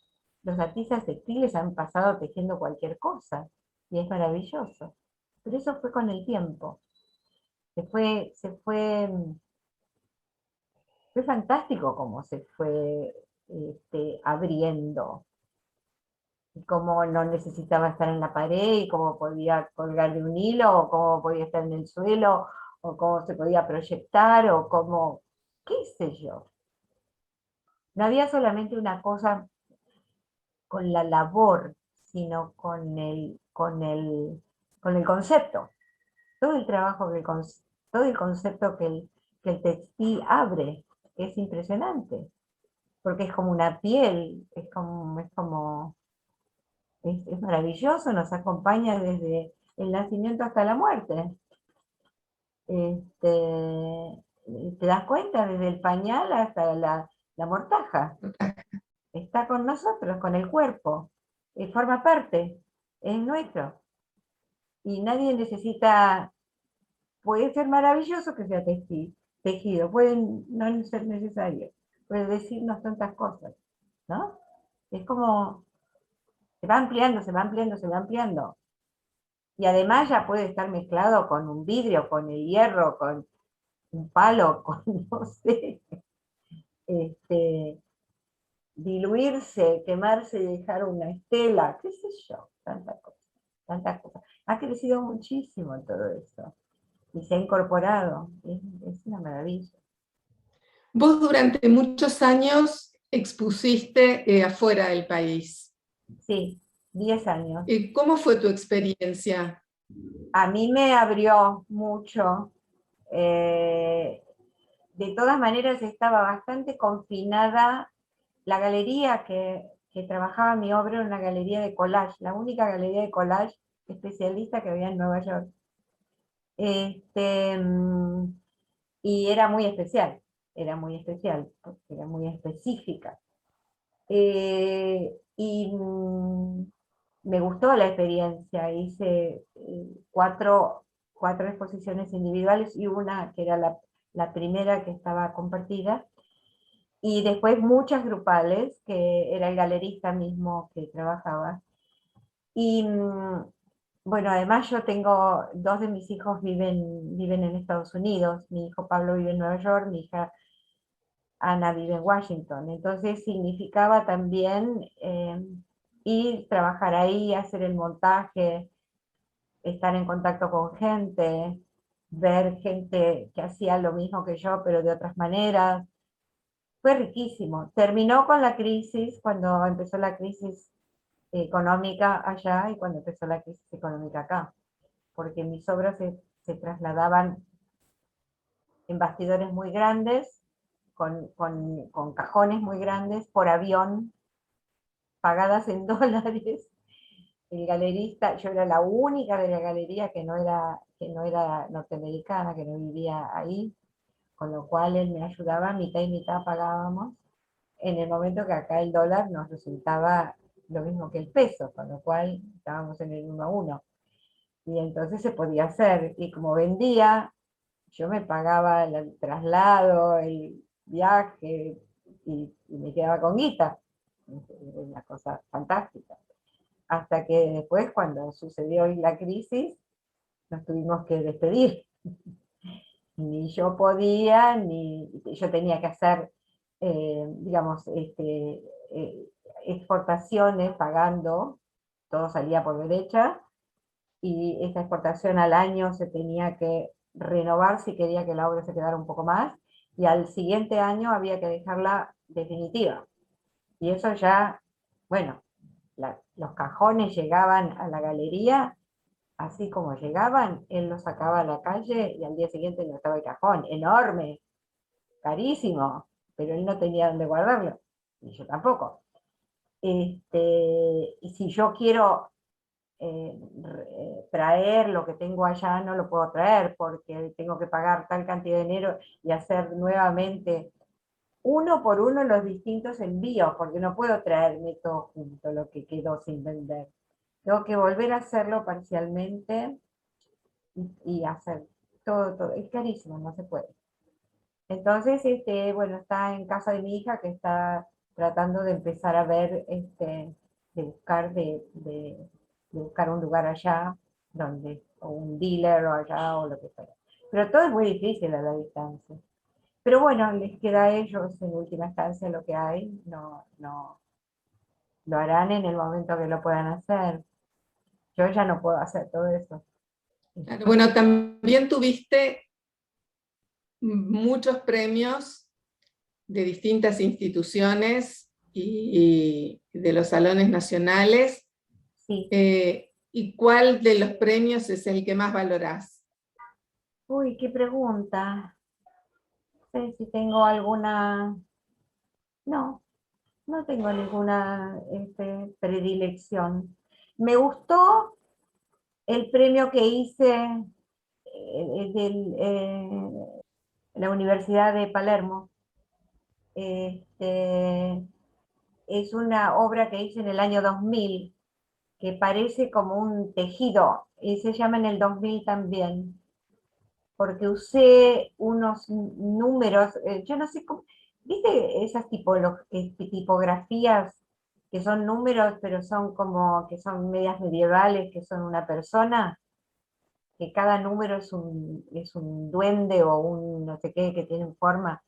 los artistas textiles han pasado tejiendo cualquier cosa, y es maravilloso. Pero eso fue con el tiempo. Fue fantástico cómo se fue abriendo, y cómo no necesitaba estar en la pared, y cómo podía colgar de un hilo, o cómo podía estar en el suelo, o cómo se podía proyectar, o cómo, qué sé yo. No había solamente una cosa con la labor, sino con el concepto. Todo el trabajo, todo el concepto que el textil abre, es impresionante, porque es como una piel, es maravilloso, nos acompaña desde el nacimiento hasta la muerte. Este, ¿Te das cuenta? Desde el pañal hasta la mortaja. Está con nosotros, con el cuerpo. Forma parte, es nuestro. Y nadie necesita, puede ser maravilloso que sea tejido, puede no ser necesario, puede decirnos tantas cosas, ¿no? Es como, se va ampliando, se va ampliando, se va ampliando. Y además ya puede estar mezclado con un vidrio, con el hierro, con un palo, con, no sé, este, diluirse, quemarse y dejar una estela, qué sé yo, tantas cosas, tantas cosas. Ha crecido muchísimo todo eso y se ha incorporado, es una maravilla. Vos durante muchos años expusiste afuera del país. Sí, 10 años. ¿Cómo fue tu experiencia? A mí me abrió mucho. eh, de todas maneras estaba bastante confinada. La galería que trabajaba mi obra era una galería de collage, la única galería de collage especialista que había en Nueva York. Este, mm, y era muy especial, porque era muy específica. Y me gustó la experiencia, hice cuatro exposiciones individuales y una que era la primera que estaba compartida, y después muchas grupales, que era el galerista mismo que trabajaba. Y bueno, además yo tengo, dos de mis hijos viven en Estados Unidos, mi hijo Pablo vive en Nueva York, mi hija Ana vive en Washington, entonces significaba también ir, trabajar ahí, hacer el montaje, estar en contacto con gente. ver gente que hacía lo mismo que yo, pero de otras maneras. Fue riquísimo. Terminó con la crisis, cuando empezó la crisis económica allá y cuando empezó la crisis económica acá, porque mis obras se trasladaban en bastidores muy grandes, con cajones muy grandes, por avión, pagadas en dólares. El galerista, yo era la única de la galería que no era norteamericana, que no vivía ahí, con lo cual él me ayudaba, mitad y mitad pagábamos, en el momento que acá el dólar nos resultaba lo mismo que el peso, con lo cual estábamos en el 1 a 1. Y entonces se podía hacer, y como vendía, yo me pagaba el traslado, el viaje, y me quedaba con guita. Era una cosa fantástica. Hasta que después, cuando sucedió la crisis, nos tuvimos que despedir. Ni yo podía, ni yo tenía que hacer, digamos, exportaciones pagando, todo salía por derecha, y esa exportación al año se tenía que renovar si quería que la obra se quedara un poco más, y al siguiente año había que dejarla definitiva. Y eso ya, bueno, los cajones llegaban a la galería, así como llegaban, él los sacaba a la calle y al día siguiente no estaba el cajón, enorme, carísimo, pero él no tenía dónde guardarlo, y yo tampoco. Y si yo quiero traer lo que tengo allá, no lo puedo traer porque tengo que pagar tal cantidad de dinero y hacer nuevamente uno por uno los distintos envíos, porque no puedo traerme todo junto, lo que quedó sin vender. Tengo que volver a hacerlo parcialmente y hacer todo, todo. Es carísimo, no se puede. Entonces, bueno, está en casa de mi hija que está tratando de empezar a ver, de buscar un lugar allá, o un dealer o allá o lo que sea. Pero todo es muy difícil a la distancia. Pero bueno, les queda a ellos en última instancia lo que hay, no, lo harán en el momento que lo puedan hacer. Yo ya no puedo hacer todo eso. Claro, bueno, también tuviste muchos premios de distintas instituciones y de los salones nacionales. Sí. ¿Y cuál de los premios es el que más valorás? Uy, qué pregunta. No sé si tengo alguna. No, no tengo ninguna predilección. Me gustó el premio que hice de la Universidad de Palermo. Este, es una obra que hice en el año 2000, que parece como un tejido, y se llama en el 2000 también, porque usé unos números, yo no sé cómo, ¿viste esas tipografías que son números, pero son como, que son medias medievales, que son una persona, que cada número es un duende o un no sé qué que tienen forma?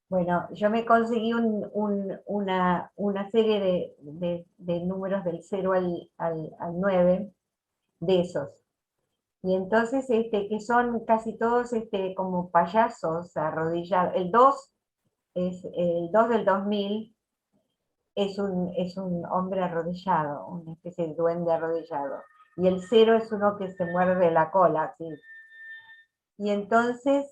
Bueno, yo me conseguí una serie de números del 0 al 9 de esos. Y entonces, que son casi todos como payasos arrodillados. El 2 del 2000 es un hombre arrodillado, una especie de duende arrodillado. Y el 0 es uno que se muerde la cola, así. Y entonces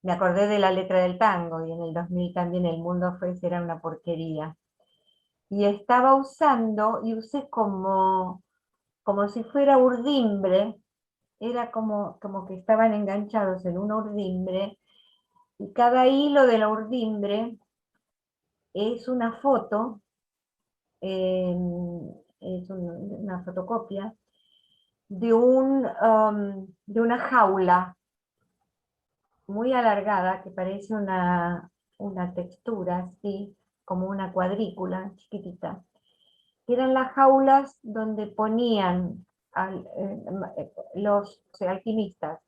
me acordé de la letra del tango, y en el 2000 también el mundo será una porquería. Y estaba usando, y usé como si fuera urdimbre, era como que estaban enganchados en una urdimbre, y cada hilo de la urdimbre es una foto, eh, es una fotocopia de una jaula muy alargada que parece una textura así, como una cuadrícula chiquitita, que eran las jaulas donde ponían los alquimistas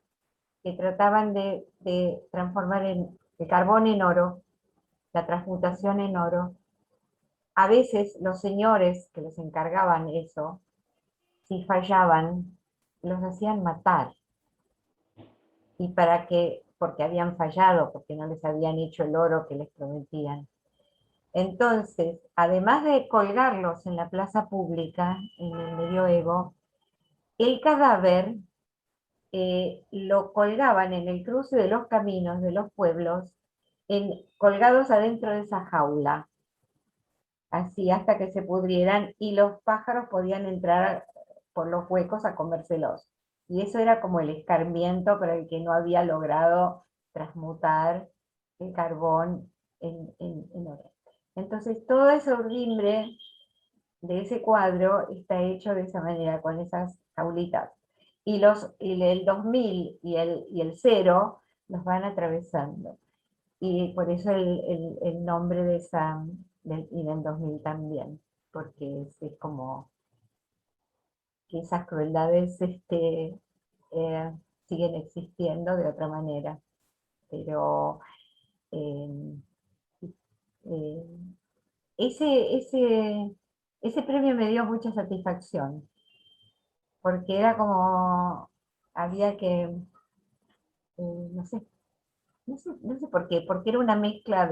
que trataban de transformar el carbón en oro, la transmutación en oro. A veces los señores que les encargaban eso, si fallaban, los hacían matar. y porque habían fallado, porque no les habían hecho el oro que les prometían. Entonces, además de colgarlos en la plaza pública, en el medioevo, el cadáver lo colgaban en el cruce de los caminos de los pueblos, colgados adentro de esa jaula, así hasta que se pudrieran y los pájaros podían entrar por los huecos a comérselos. Y eso era como el escarmiento para el que no había logrado transmutar el carbón en oro. Entonces todo ese urdimbre de ese cuadro está hecho de esa manera, con esas jaulitas. Y el 2000 y el 0 los van atravesando. Y por eso el nombre de esa, y del 2000 también, porque es como que esas crueldades eh, siguen existiendo de otra manera. Pero eh, eh, ese premio me dio mucha satisfacción, porque era como, había que, no sé, no sé por qué, porque era una mezcla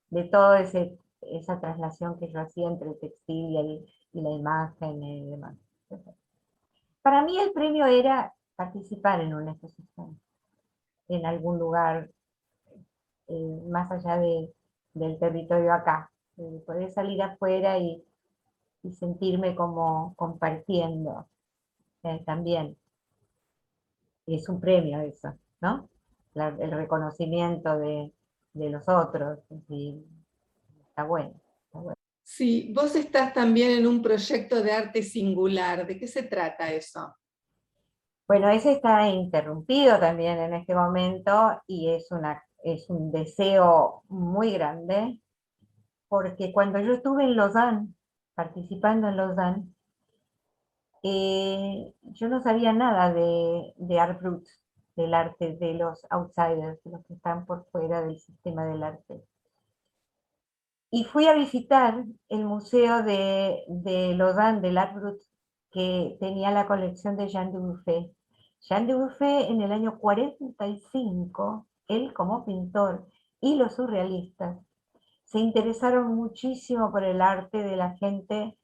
de todo esa traslación que yo hacía entre el textil y la imagen y demás. Para mí el premio era participar en una exposición, en algún lugar, más allá del territorio acá, poder salir afuera y sentirme como compartiendo también. Es un premio eso, ¿no? El reconocimiento de los otros, y está bueno, está bueno. Sí, vos estás también en un proyecto de arte singular. ¿De qué se trata eso? Bueno, ese está interrumpido también en este momento y es un deseo muy grande, porque cuando yo estuve en Lausanne, participando en Lausanne, yo no sabía nada de Art Brut, del arte de los outsiders, de los que están por fuera del sistema del arte. Y fui a visitar el museo de Lausanne, del Art Brut, que tenía la colección de Jean Dubuffet. Jean Dubuffet en el año 45, él como pintor y los surrealistas, se interesaron muchísimo por el arte de la gente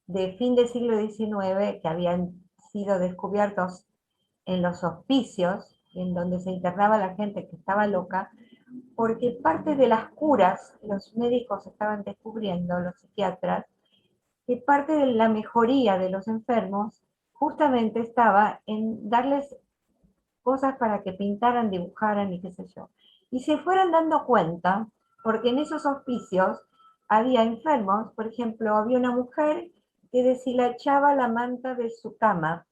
de fin del siglo XIX, que habían sido descubiertos en los hospicios, en donde se internaba la gente que estaba loca, porque parte de las curas, los médicos estaban descubriendo, los psiquiatras, que parte de la mejoría de los enfermos justamente estaba en darles cosas para que pintaran, dibujaran y qué sé yo. Y se fueron dando cuenta, porque en esos hospicios había enfermos, por ejemplo, había una mujer que deshilachaba la manta de su cama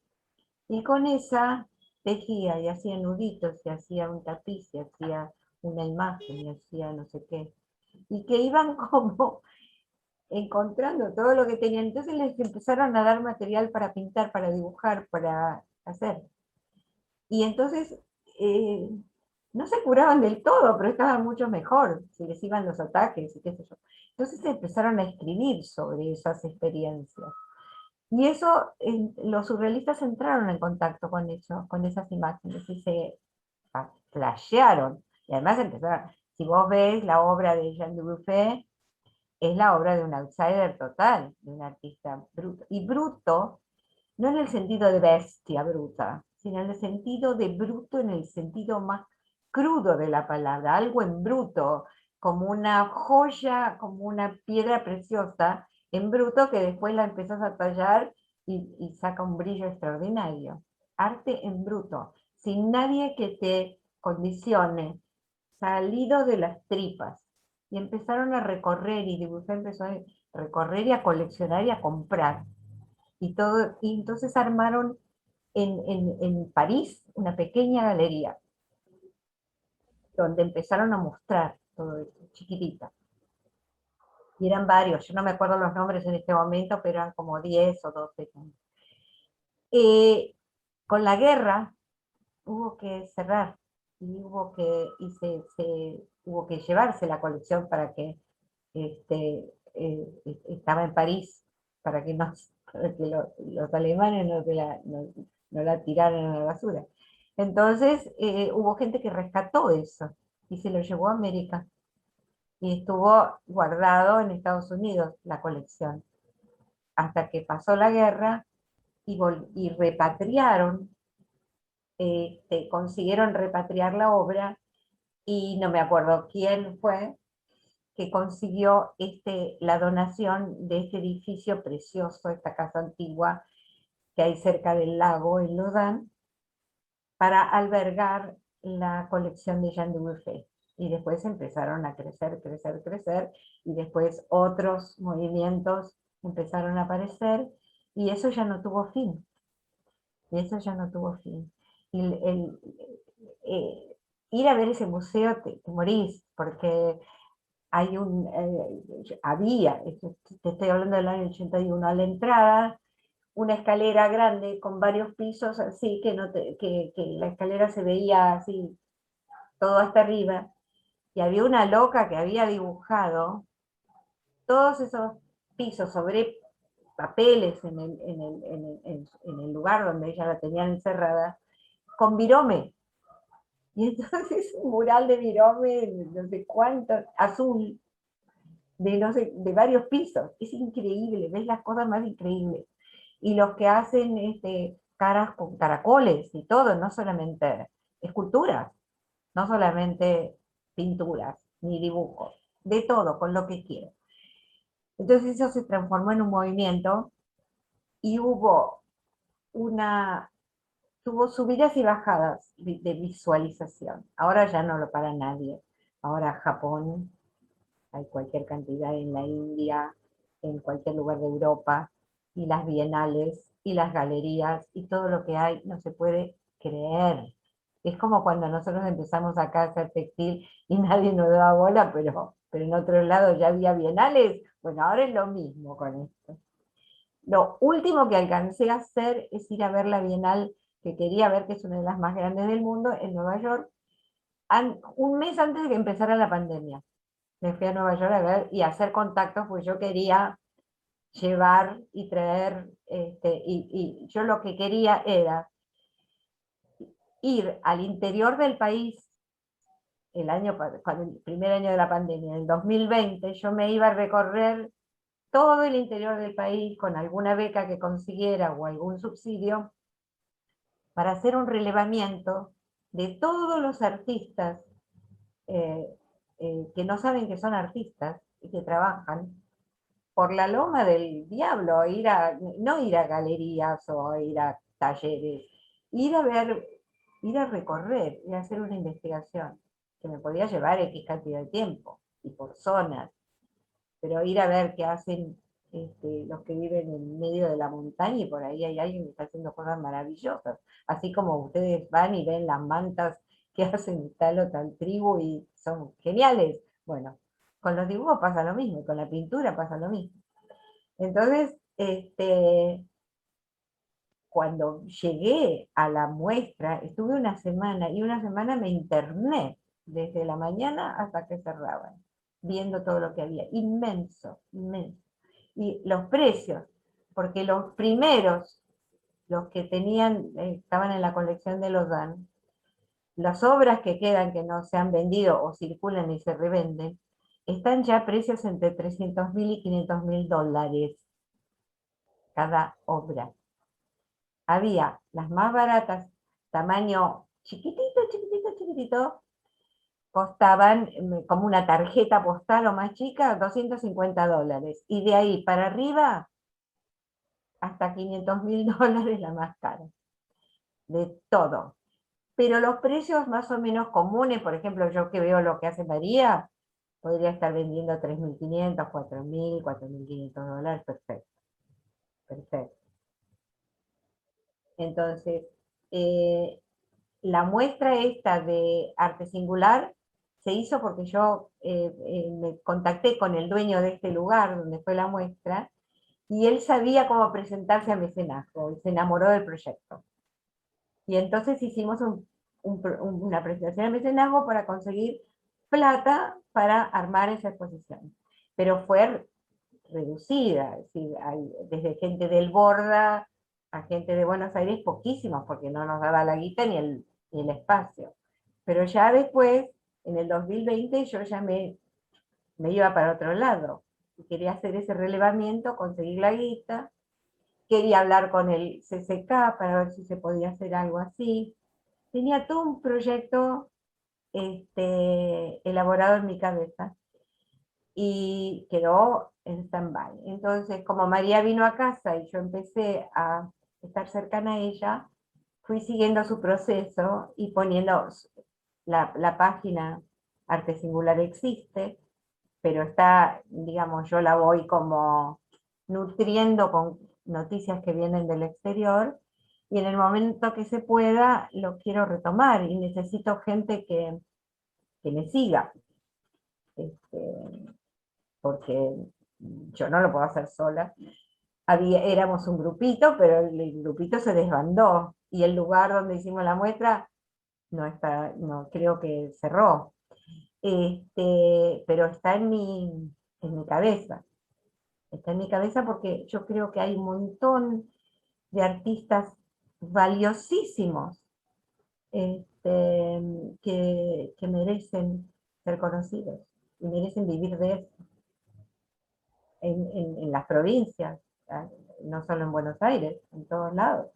y con esa tejía y hacía nuditos y hacía un tapiz y hacía una imagen y hacía no sé qué. Y que iban como encontrando todo lo que tenían. Entonces les empezaron a dar material para pintar, para dibujar, para hacer. Y entonces eh, no se curaban del todo, pero estaban mucho mejor, si les iban los ataques y qué sé yo. Entonces empezaron a escribir sobre esas experiencias. Y eso, los surrealistas entraron en contacto con eso, con esas imágenes, y se flashearon. Y además empezaron, si vos ves la obra de Jean Dubuffet, es la obra de un outsider total, de un artista bruto. Y bruto, no en el sentido de bestia bruta, sino en el sentido de bruto, en el sentido más crudo de la palabra, algo en bruto, como una joya, como una piedra preciosa, en bruto que después la empezás a tallar y saca un brillo extraordinario. Arte en bruto, sin nadie que te condicione, salido de las tripas. Y empezaron a recorrer, y Dubuffet empezó a recorrer y a coleccionar y a comprar. Y entonces armaron en París una pequeña galería donde empezaron a mostrar todo esto, chiquitita. Y eran varios, yo no me acuerdo los nombres en este momento, pero eran como 10 o 12. Eh, con la guerra hubo que cerrar hubo que llevarse la colección para que estaba en París, para que, para que los alemanes no la tiraran a la basura. Entonces hubo gente que rescató eso y se lo llevó a América. Y estuvo guardado en Estados Unidos la colección, hasta que pasó la guerra y repatriaron, consiguieron repatriar la obra, y no me acuerdo quién fue que consiguió la donación de este edificio precioso, esta casa antigua que hay cerca del lago en Lausanne, para albergar la colección de Jean Dubuffet. Y después empezaron a crecer, crecer, crecer, y después otros movimientos empezaron a aparecer, y eso ya no tuvo fin, y eso ya no tuvo fin. Y ir a ver ese museo te morís, porque hay había, te estoy hablando del año 81, a la entrada, una escalera grande con varios pisos, así que, no que la escalera se veía así, todo hasta arriba, y había una loca que había dibujado todos esos pisos sobre papeles en el lugar donde ella la tenían encerrada, con virome. Y entonces un mural de virome, no sé cuánto, azul, de, no sé, de varios pisos. Es increíble, ves las cosas más increíbles. Y los que hacen caras con caracoles y todo, no solamente esculturas, no solamente pinturas ni dibujos, de todo, con lo que quiero. Entonces eso se transformó en un movimiento y una, tuvo subidas y bajadas de visualización. Ahora ya no lo para nadie. Ahora Japón, hay cualquier cantidad en la India, en cualquier lugar de Europa, y las bienales, y las galerías, y todo lo que hay, no se puede creer. Es como cuando nosotros empezamos acá a hacer textil y nadie nos daba bola, pero en otro lado ya había bienales. Bueno, ahora es lo mismo con esto. Lo último que alcancé a hacer es ir a ver la Bienal que quería ver, que es una de las más grandes del mundo, en Nueva York, un mes antes de que empezara la pandemia. Me fui a Nueva York a ver y a hacer contactos, pues yo quería llevar y traer, y yo lo que quería era ir al interior del país cuando el primer año de la pandemia, en el 2020, yo me iba a recorrer todo el interior del país con alguna beca que consiguiera o algún subsidio para hacer un relevamiento de todos los artistas eh, que no saben que son artistas y que trabajan por la loma del diablo, no ir a galerías o ir a talleres, ir a ver, ir a recorrer, ir a hacer una investigación que me podía llevar X cantidad de tiempo y por zonas, pero ir a ver qué hacen los que viven en medio de la montaña, y por ahí hay alguien que está haciendo cosas maravillosas, así como ustedes van y ven las mantas que hacen tal o tal tribu y son geniales. Bueno, con los dibujos pasa lo mismo, con la pintura pasa lo mismo. Entonces, cuando llegué a la muestra, estuve una semana, y una semana me interné desde la mañana hasta que cerraban, viendo todo lo que había. Inmenso, inmenso. Y los precios, porque los primeros, los que tenían, estaban en la colección de Lausanne, las obras que quedan que no se han vendido o circulan y se revenden, están ya a precios entre 300.000 y 500.000 dólares cada obra. Había las más baratas, tamaño chiquitito, chiquitito, chiquitito, costaban como una tarjeta postal o más chica, 250 dólares. Y de ahí para arriba, hasta 500.000 dólares la más cara. De todo. Pero los precios más o menos comunes, por ejemplo, yo que veo lo que hace María, podría estar vendiendo 3.500, 4.000, 4.500 dólares, perfecto, perfecto. Entonces, eh, la muestra esta de arte singular se hizo porque yo me contacté con el dueño de este lugar donde fue la muestra, y él sabía cómo presentarse a mecenazgo y se enamoró del proyecto. Y entonces hicimos una presentación a mecenazgo para conseguir plata para armar esa exposición. Pero fue reducida, es decir, desde gente del Borda a gente de Buenos Aires, poquísimos, porque no nos daba la guita y el espacio. Pero ya después, en el 2020, yo ya me iba para otro lado. Quería hacer ese relevamiento, conseguir la guita, quería hablar con el CCK para ver si se podía hacer algo así. Tenía todo un proyecto elaborado en mi cabeza y quedó en stand-by. Entonces, como María vino a casa y yo empecé a estar cercana a ella, fui siguiendo su proceso y poniendo la página Arte Singular existe, pero está, digamos, yo la voy como nutriendo con noticias que vienen del exterior, y en el momento que se pueda lo quiero retomar y necesito gente que me siga, este, porque yo no lo puedo hacer sola. Éramos un grupito, pero el grupito se desbandó y el lugar donde hicimos la muestra no creo que cerró. Pero está en mi cabeza. Está en mi cabeza porque yo creo que hay un montón de artistas valiosísimos que merecen ser conocidos y merecen vivir de eso en las provincias, no solo en Buenos Aires, en todos lados,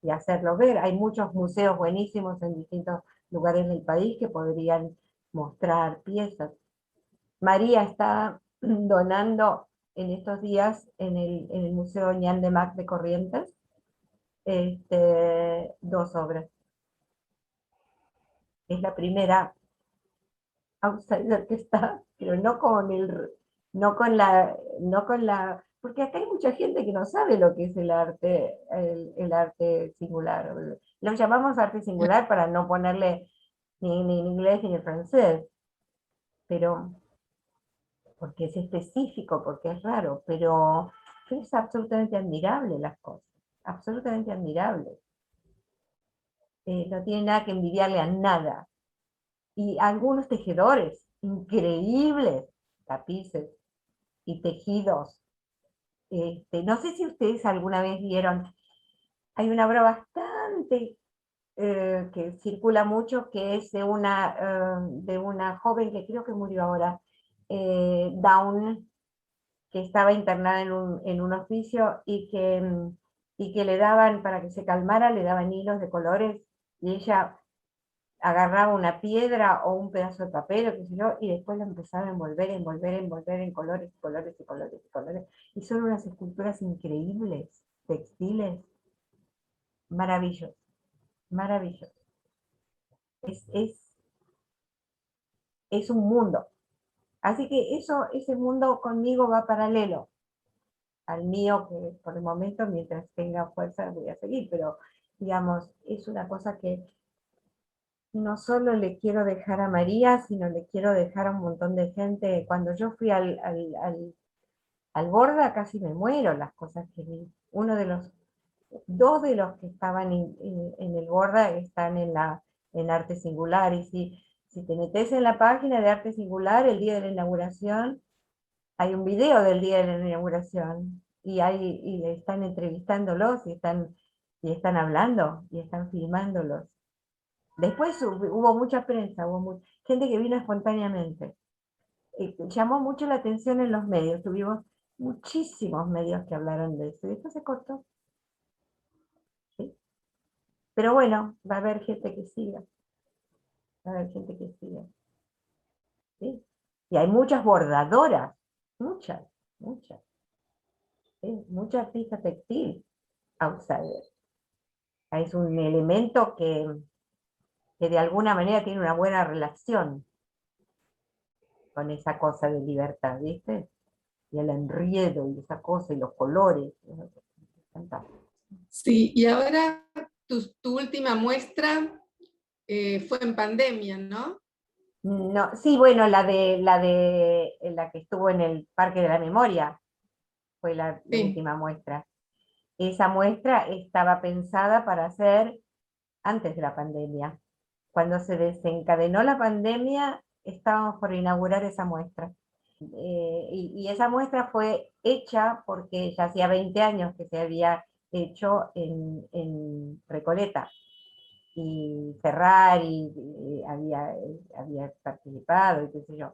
y hacerlo ver. Hay muchos museos buenísimos en distintos lugares del país que podrían mostrar piezas. María está donando en estos días en el Museo Ñan de Mac de Corrientes 2 obras. Es la primera outsider que está, pero no con la, porque acá hay mucha gente que no sabe lo que es el arte singular. Lo llamamos arte singular para no ponerle ni en inglés ni en francés, pero porque es específico, porque es raro, pero es absolutamente admirable las cosas, absolutamente admirable. No tiene nada que envidiarle a nada. Y algunos tejedores increíbles, tapices y tejidos. No sé si ustedes alguna vez vieron, hay una obra bastante que circula mucho, que es de una joven que creo que murió ahora, Down, que estaba internada en un hospicio y que le daban, para que se calmara, le daban hilos de colores y ella agarraba una piedra o un pedazo de papel, o qué sé yo, y después lo empezaba a envolver, envolver, envolver en colores, colores y colores y colores. Y son unas esculturas increíbles, textiles, maravillosos, maravillosos. Es, es, es un mundo. Así que ese mundo conmigo va paralelo al mío, que por el momento, mientras tenga fuerza, voy a seguir, pero digamos, es una cosa que no solo le quiero dejar a María, sino le quiero dejar a un montón de gente. Cuando yo fui al Borda casi me muero las cosas que vi. Dos de los que estaban en el Borda están en Arte Singular, y si te metes en la página de Arte Singular, el día de la inauguración, hay un video del día de la inauguración, y están entrevistándolos, y están hablando, y están filmándolos. Después hubo mucha prensa, hubo gente que vino espontáneamente. Llamó mucho la atención en los medios, tuvimos muchísimos medios que hablaron de eso, y después se cortó. ¿Sí? Pero bueno, va a haber gente que siga, va a haber gente que siga. ¿Sí? Y hay muchas bordadoras, muchas, muchas, ¿sí? Mucha artista textil outsider. Es un elemento que de alguna manera tiene una buena relación con esa cosa de libertad, ¿viste? Y el enriedo y esa cosa y los colores. Fantástico. Sí, y ahora tu última muestra fue en pandemia, ¿no? No, sí, bueno, la que estuvo en el Parque de la Memoria fue la Sí. última muestra. Esa muestra estaba pensada para hacer antes de la pandemia. Cuando se desencadenó la pandemia, estábamos por inaugurar esa muestra. Y esa muestra fue hecha porque ya hacía 20 años que se había hecho en Recoleta. y Ferrari había participado, y qué sé yo.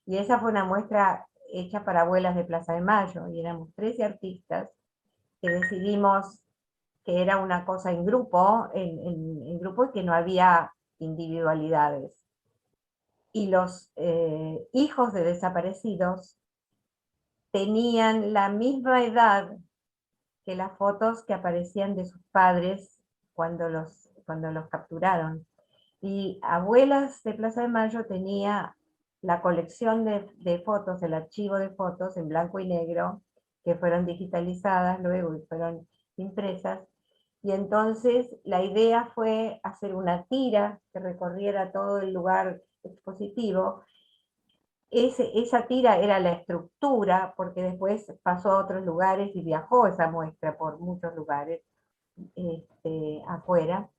Y esa fue una muestra hecha para Abuelas de Plaza de Mayo, y éramos 13 artistas que decidimos que era una cosa en grupo, en grupo y que no había individualidades. Y los hijos de desaparecidos tenían la misma edad que las fotos que aparecían de sus padres cuando los capturaron. Y Abuelas de Plaza de Mayo tenía la colección de fotos, el archivo de fotos en blanco y negro, que fueron digitalizadas luego y fueron impresas. Y entonces la idea fue hacer una tira que recorriera todo el lugar expositivo. Esa tira era la estructura, porque después pasó a otros lugares y viajó esa muestra por muchos lugares afuera.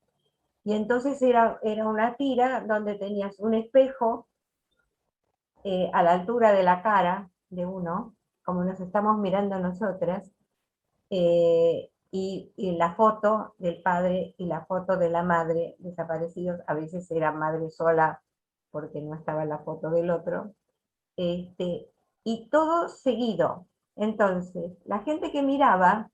Y entonces era una tira donde tenías un espejo a la altura de la cara de uno, como nos estamos mirando nosotras, y la foto del padre y la foto de la madre desaparecidos, a veces era madre sola porque no estaba la foto del otro, y todo seguido. Entonces, la gente que miraba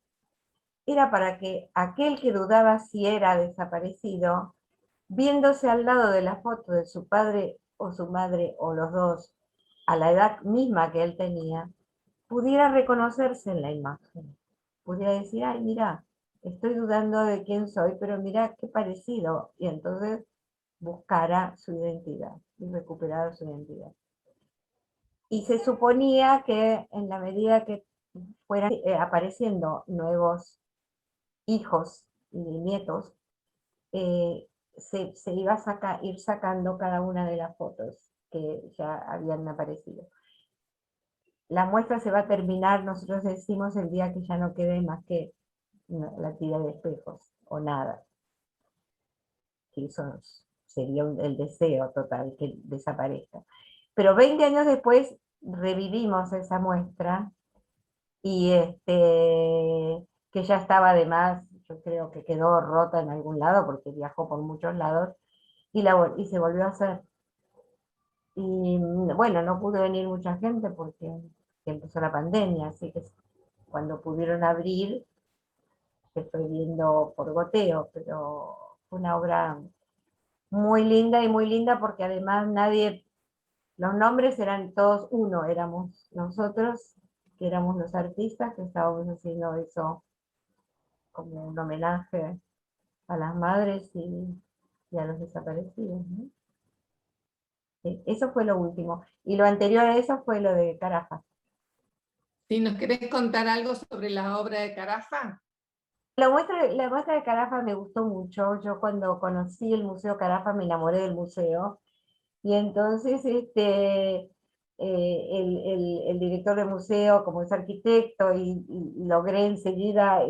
era para que aquel que dudaba si era desaparecido, viéndose al lado de la foto de su padre o su madre o los dos, a la edad misma que él tenía, pudiera reconocerse en la imagen. Pudiera decir, ay, mira, estoy dudando de quién soy, pero mira qué parecido. Y entonces buscara su identidad y recuperara su identidad. Y se suponía que en la medida que fueran apareciendo nuevos hijos y nietos, se iba a ir sacando cada una de las fotos que ya habían aparecido. La muestra se va a terminar, nosotros decimos, el día que ya no quede más que la tira de espejos o nada. Que eso sería el deseo total, que desaparezca. Pero 20 años después revivimos esa muestra y que ya estaba además, yo creo que quedó rota en algún lado porque viajó por muchos lados y se volvió a hacer. Y bueno, no pudo venir mucha gente porque empezó la pandemia, así que cuando pudieron abrir se fue viendo por goteo, pero fue una obra muy linda y muy linda porque además los nombres eran todos uno, éramos nosotros, que éramos los artistas que estábamos haciendo eso como un homenaje a las madres y a los desaparecidos, ¿no? Eso fue lo último. Y lo anterior a eso fue lo de Carafa. Si nos querés contar algo sobre la obra de Carafa. La muestra de Carafa me gustó mucho. Yo cuando conocí el Museo Carafa me enamoré del museo. Y entonces el director del museo, como es arquitecto, y logré enseguida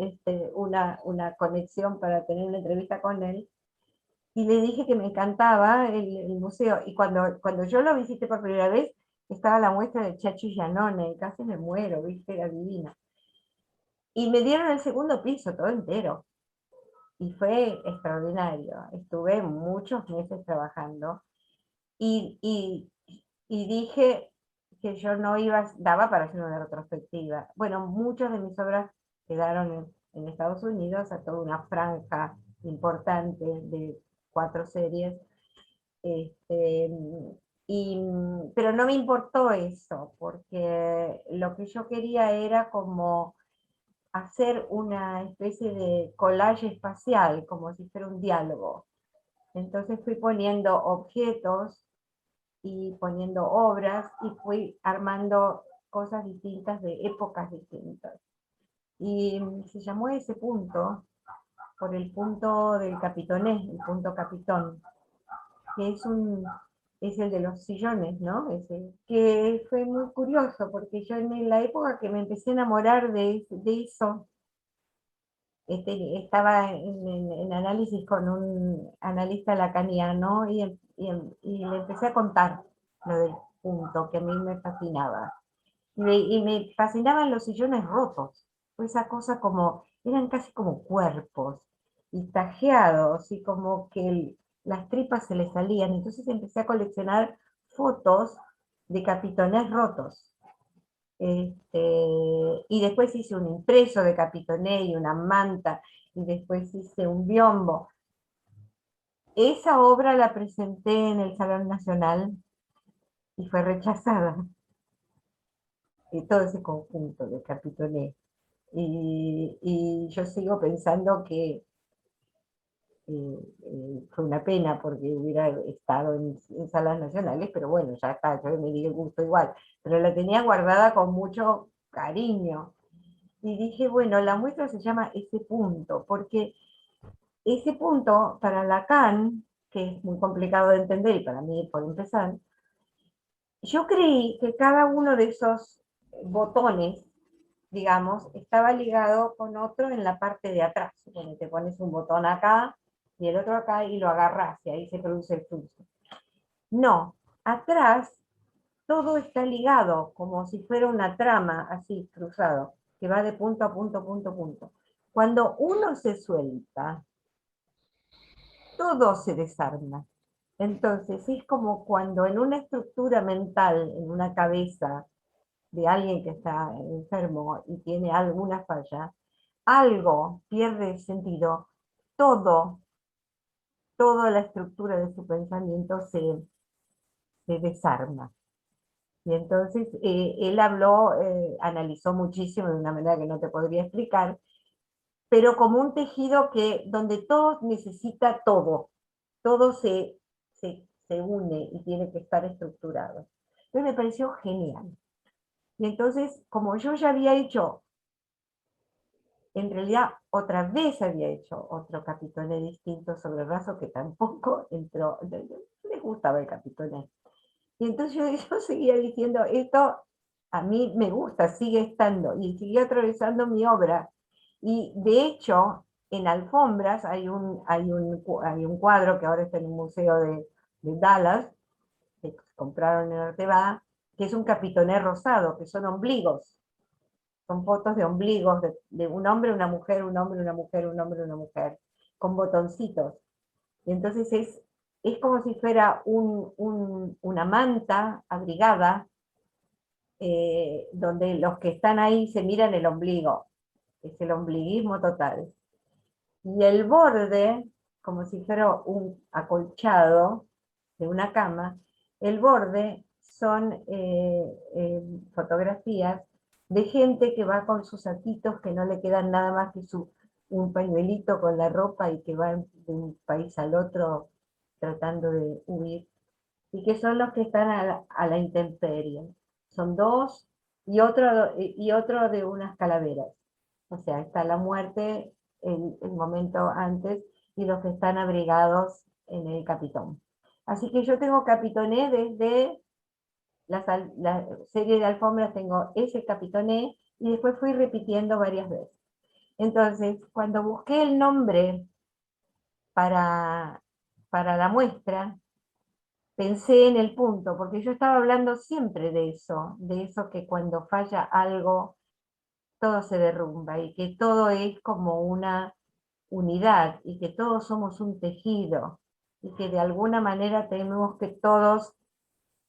una conexión para tener una entrevista con él. Y le dije que me encantaba el museo. Y cuando yo lo visité por primera vez, estaba la muestra de Chacho y Giannone, y casi me muero, viste, era divina. Y me dieron el segundo piso, todo entero. Y fue extraordinario. Estuve muchos meses trabajando y, y, y dije que yo no daba para hacer una retrospectiva. Bueno, muchas de mis obras quedaron en Estados Unidos, a toda una franja importante de 4 series. Este, pero no me importó eso, porque lo que yo quería era como hacer una especie de collage espacial, como si fuera un diálogo. Entonces fui poniendo objetos y poniendo obras y fui armando cosas distintas de épocas distintas. Y se llamó ese punto por el punto del Capitonés, el punto Capitón, que es el de los sillones, ¿no? Ese, que fue muy curioso, porque yo en la época que me empecé a enamorar de eso, estaba en análisis con un analista lacaniano y le empecé a contar lo del punto que a mí me fascinaba. Y me fascinaban los sillones rotos, esa cosa como, eran casi como cuerpos, y tajeado, así como que las tripas se le salían. Entonces empecé a coleccionar fotos de capitones rotos. Y después hice un impreso de capitoné y una manta, y después hice un biombo. Esa obra la presenté en el Salón Nacional y fue rechazada, todo ese conjunto de capitoné. Y yo sigo pensando que fue una pena porque hubiera estado en salas nacionales, pero bueno, ya está, yo me di el gusto igual. Pero la tenía guardada con mucho cariño. Y dije, bueno, la muestra se llama Ese Punto, porque ese punto para Lacan, que es muy complicado de entender y para mí, por empezar, yo creí que cada uno de esos botones, digamos, estaba ligado con otro en la parte de atrás. Cuando te pones un botón acá y el otro acá y lo agarras y ahí se produce el flujo. No, atrás todo está ligado, como si fuera una trama así cruzado, que va de punto a punto, punto a punto. Cuando uno se suelta, todo se desarma. Entonces es como cuando en una estructura mental, en una cabeza de alguien que está enfermo y tiene alguna falla, algo pierde sentido, todo, toda la estructura de su pensamiento se desarma. Y entonces él habló, analizó muchísimo de una manera que no te podría explicar, pero como un tejido que, donde todo necesita todo, todo se une y tiene que estar estructurado. Entonces me pareció genial. Y entonces, como yo ya había hecho, en realidad otra vez había hecho otro capitoné distinto sobre el raso que tampoco entró, no les gustaba el capitoné. Y entonces yo seguía diciendo, esto a mí me gusta, sigue estando, y sigue atravesando mi obra. Y de hecho, en Alfombras hay un cuadro que ahora está en un museo de Dallas, que compraron en Artebá, que es un capitoné rosado, que son ombligos. Son fotos de ombligos de un hombre, una mujer, un hombre, una mujer, un hombre, una mujer, con botoncitos. Y entonces es como si fuera una manta abrigada, donde los que están ahí se miran el ombligo. Es el ombliguismo total. Y el borde, como si fuera un acolchado de una cama, el borde son fotografías de gente que va con sus atitos, que no le quedan nada más que un pañuelito con la ropa y que va de un país al otro tratando de huir, y que son los que están a la intemperie. Son dos y otro de unas calaveras. O sea, está la muerte el momento antes y los que están abrigados en el capitón. Así que yo tengo capitoné desde la serie de alfombras, tengo ese capitoné y después fui repitiendo varias veces. Entonces, cuando busqué el nombre para, para la muestra, pensé en el punto, porque yo estaba hablando siempre de eso que cuando falla algo, todo se derrumba y que todo es como una unidad y que todos somos un tejido y que de alguna manera tenemos que todos,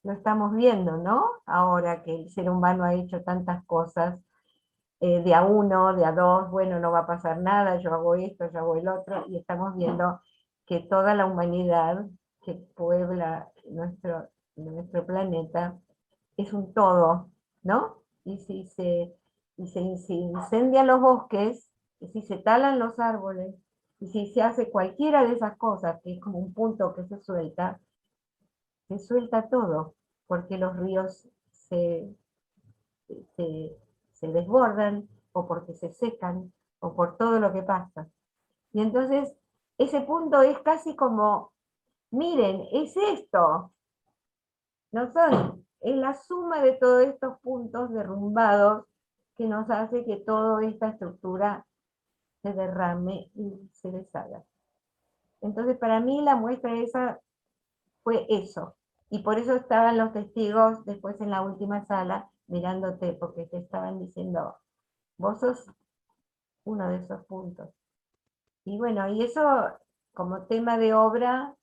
lo estamos viendo, ¿no? Ahora que el ser humano ha hecho tantas cosas, de a uno, de a dos, bueno, no va a pasar nada, yo hago esto, yo hago el otro, y estamos viendo que toda la humanidad que puebla nuestro planeta es un todo, ¿no? Y si se incendian los bosques, y si se talan los árboles, y si se hace cualquiera de esas cosas, que es como un punto que se suelta todo, porque los ríos se, se desbordan, o porque se secan, o por todo lo que pasa. Y entonces, ese punto es casi como, miren, es esto, no son, es la suma de todos estos puntos derrumbados que nos hace que toda esta estructura se derrame y se deshaga. Entonces, para mí la muestra esa fue eso. Y por eso estaban los testigos después en la última sala mirándote, porque te estaban diciendo, vos sos uno de esos puntos. Y bueno, y eso como tema de obra,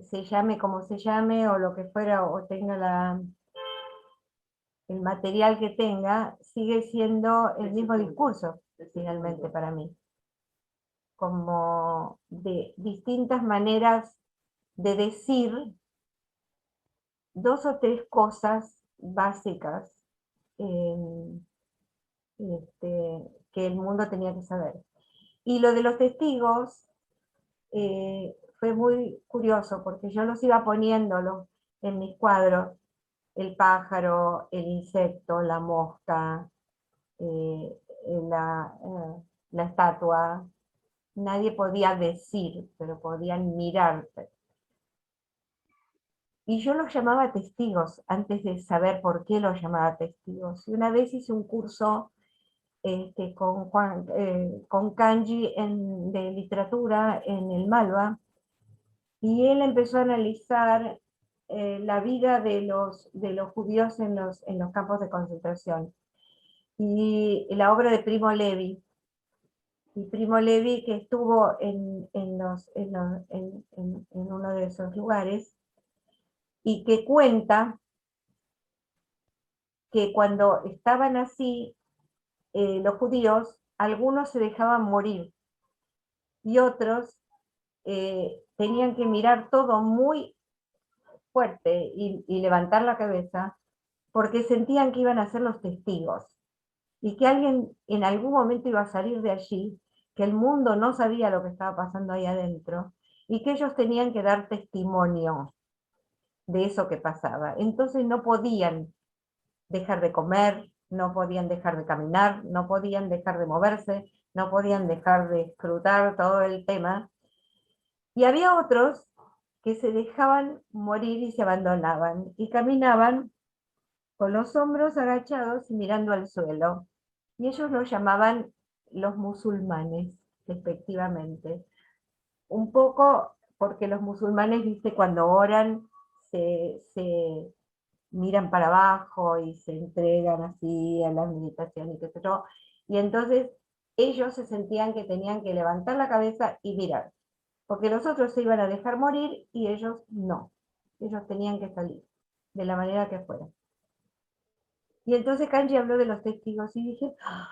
se llame como se llame, o lo que fuera, o tenga el material que tenga, sigue siendo el mismo discurso, finalmente, para mí. Como de distintas maneras de decir dos o tres cosas básicas, eh, que el mundo tenía que saber. Y lo de los testigos fue muy curioso, porque yo los iba poniendo en mis cuadros, el pájaro, el insecto, la mosca, eh, la estatua. Nadie podía decir, pero podían mirar. Y yo los llamaba testigos antes de saber por qué los llamaba testigos. Y una vez hice un curso con Kanji de literatura en el Malva, y él empezó a analizar la vida de los judíos en los campos de concentración. Y la obra de Primo Levi, y Primo Levi que estuvo en uno de esos lugares, y que cuenta que cuando estaban así, los judíos, algunos se dejaban morir y otros tenían que mirar todo muy fuerte y levantar la cabeza porque sentían que iban a ser los testigos y que alguien en algún momento iba a salir de allí, que el mundo no sabía lo que estaba pasando ahí adentro y que ellos tenían que dar testimonio de eso que pasaba. Entonces no podían dejar de comer, no podían dejar de caminar, no podían dejar de moverse, no podían dejar de escrutar todo el tema. Y había otros que se dejaban morir y se abandonaban y caminaban con los hombros agachados y mirando al suelo. Y ellos los llamaban los musulmanes, respectivamente. Un poco porque los musulmanes, viste, cuando oran, se miran para abajo y se entregan así a la meditación y qué sé yo. Y entonces ellos se sentían que tenían que levantar la cabeza y mirar, porque los otros se iban a dejar morir y ellos no. Ellos tenían que salir, de la manera que fuera. Y entonces Kanji habló de los testigos y dije, ¡ah!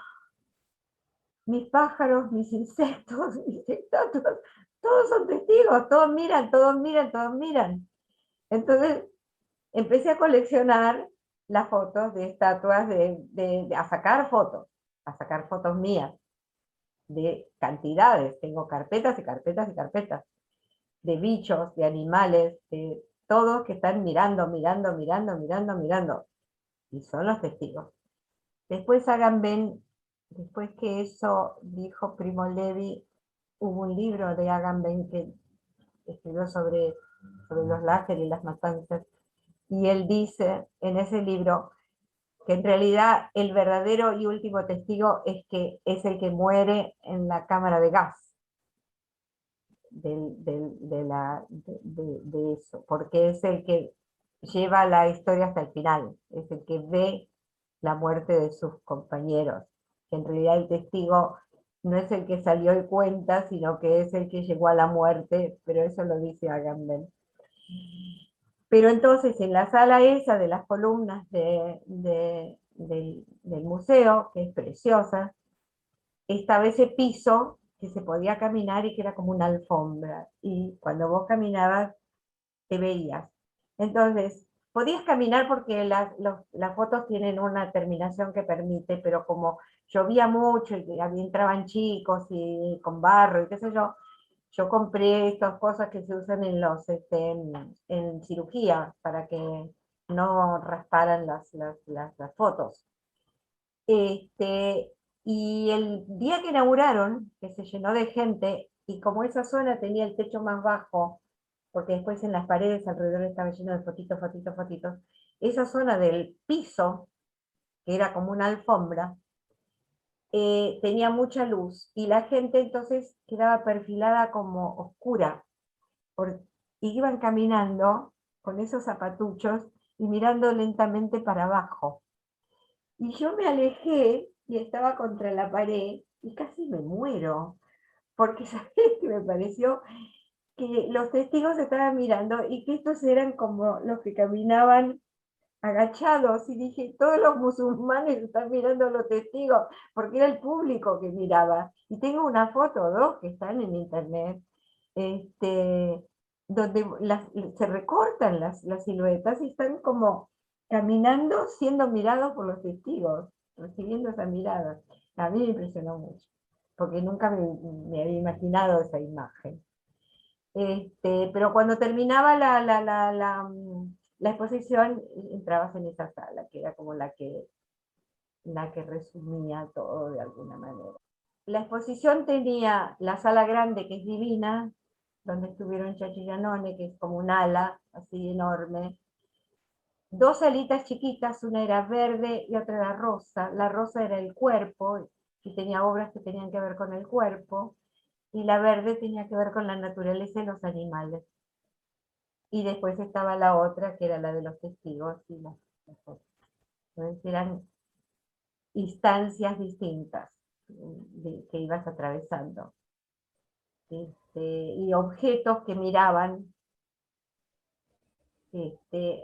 Mis pájaros, mis insectos, mis estatuas, todos son testigos, todos miran, todos miran, todos miran. Entonces empecé a coleccionar las fotos de estatuas, a sacar fotos mías, de cantidades. Tengo carpetas y carpetas y carpetas, de bichos, de animales, de todos que están mirando, mirando, mirando, mirando, mirando. Y son los testigos. Después Agamben, después que eso dijo Primo Levi, hubo un libro de Agamben que escribió sobre los láseres y las matanzas. Y él dice en ese libro que en realidad el verdadero y último testigo es el que muere en la cámara de gas de eso, porque es el que lleva la historia hasta el final, es el que ve la muerte de sus compañeros, que en realidad el testigo no es el que salió y cuenta, sino que es el que llegó a la muerte, pero eso lo dice Agamben. Pero entonces en la sala esa de las columnas del museo, que es preciosa, estaba ese piso que se podía caminar y que era como una alfombra. Y cuando vos caminabas, te veías. Entonces, podías caminar porque las fotos tienen una terminación que permite, pero como llovía mucho y entraban chicos y con barro y qué sé yo compré estas cosas que se usan en cirugía para que no rasparan las fotos. Y el día que inauguraron, que se llenó de gente, y como esa zona tenía el techo más bajo, porque después en las paredes alrededor estaba lleno de fotitos, fotitos, fotitos, esa zona del piso, que era como una alfombra, tenía mucha luz, y la gente entonces quedaba perfilada como oscura, por, y iban caminando con esos zapatuchos y mirando lentamente para abajo. Y yo me alejé y estaba contra la pared y casi me muero, porque ¿sabes qué me pareció? Que los testigos estaban mirando y que estos eran como los que caminaban agachados, y dije, todos los musulmanes están mirando a los testigos, porque era el público que miraba. Y tengo una foto o dos que están en internet, este, donde se recortan las siluetas y están como caminando, siendo mirados por los testigos, recibiendo esa mirada. A mí me impresionó mucho, porque nunca me había imaginado esa imagen. Pero cuando terminaba la exposición, entrabas en esa sala, que era como la que resumía todo de alguna manera. La exposición tenía la sala grande, que es divina, donde estuvieron Chachi y Yanone, que es como un ala así enorme. Dos salitas chiquitas, una era verde y otra era rosa. La rosa era el cuerpo, y tenía obras que tenían que ver con el cuerpo, y la verde tenía que ver con la naturaleza y los animales. Y después estaba la otra, que era la de los testigos y las otras. Entonces eran instancias distintas que ibas atravesando. Y objetos que miraban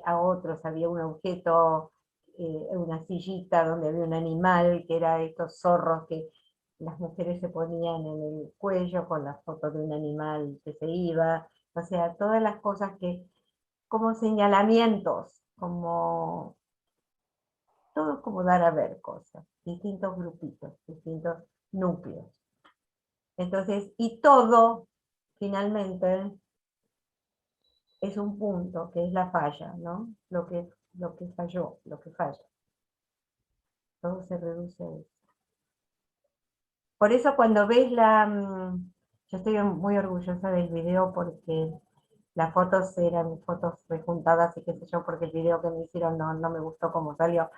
a otros. Había un objeto, una sillita donde había un animal, que era estos zorros que las mujeres se ponían en el cuello con la foto de un animal que se iba. O sea, todas las cosas que, como señalamientos, como todo, como dar a ver cosas, distintos grupitos, distintos núcleos. Entonces, y todo, finalmente, es un punto, que es la falla, ¿no? Lo que falló, lo que falla. Todo se reduce a eso. Por eso cuando ves yo estoy muy orgullosa del video, porque las fotos eran fotos rejuntadas y qué sé yo, porque el video que me hicieron no me gustó cómo salió.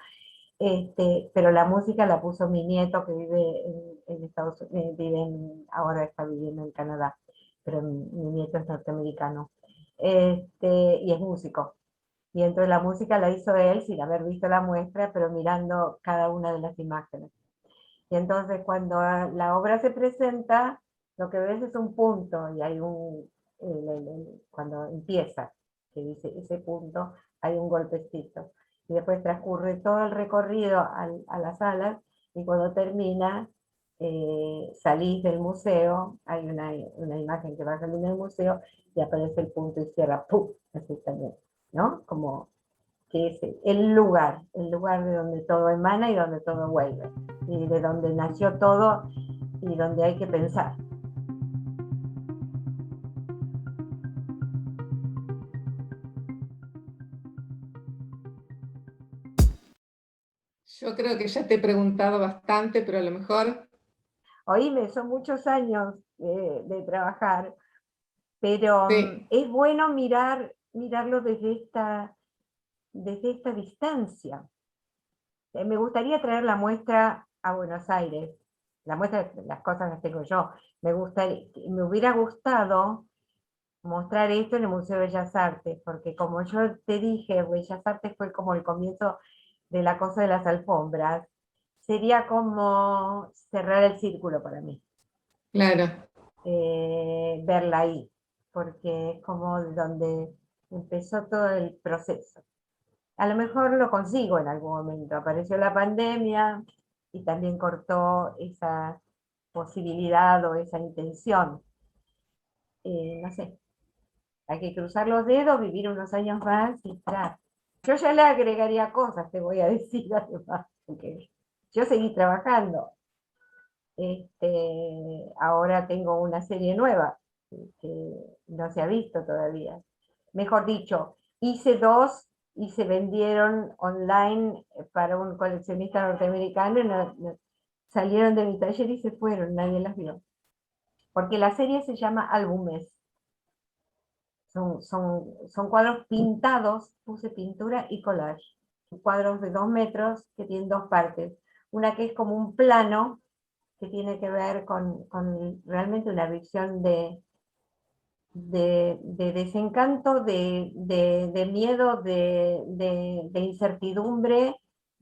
Pero la música la puso mi nieto, que vive en Estados Unidos, ahora está viviendo en Canadá, pero mi nieto es norteamericano, y es músico. Y entonces la música la hizo él sin haber visto la muestra, pero mirando cada una de las imágenes. Y entonces cuando la obra se presenta, lo que ves es un punto, y hay cuando empieza, que dice ese punto, hay un golpecito. Y después transcurre todo el recorrido a las salas, y cuando termina, salís del museo, hay una imagen que va saliendo del museo, y aparece el punto y cierra, ¡pum! Así también, ¿no? Como que es el lugar de donde todo emana y donde todo vuelve, y de donde nació todo y donde hay que pensar. Yo creo que ya te he preguntado bastante, pero a lo mejor... Oíme, son muchos años de trabajar, pero Sí, es bueno mirarlo desde esta distancia. Me gustaría traer la muestra a Buenos Aires. La muestra, las cosas las tengo yo. Me hubiera gustado mostrar esto en el Museo de Bellas Artes, porque como yo te dije, Bellas Artes fue como el comienzo de la cosa de las alfombras. Sería como cerrar el círculo para mí, claro. verla ahí, porque es como donde empezó todo el proceso. A lo mejor lo consigo en algún momento. Apareció la pandemia y también cortó esa posibilidad o esa intención. No sé, hay que cruzar los dedos, vivir unos años más y ya. Yo ya le agregaría cosas, te voy a decir además, porque yo seguí trabajando. Ahora tengo una serie nueva que no se ha visto todavía. Mejor dicho, hice dos y se vendieron online para un coleccionista norteamericano, y salieron de mi taller y se fueron, nadie las vio. Porque la serie se llama Álbumes. Son cuadros pintados, puse pintura y collage. Cuadros de 2 metros que tienen dos partes. Una que es como un plano, que tiene que ver con realmente una visión de desencanto, de miedo, de incertidumbre,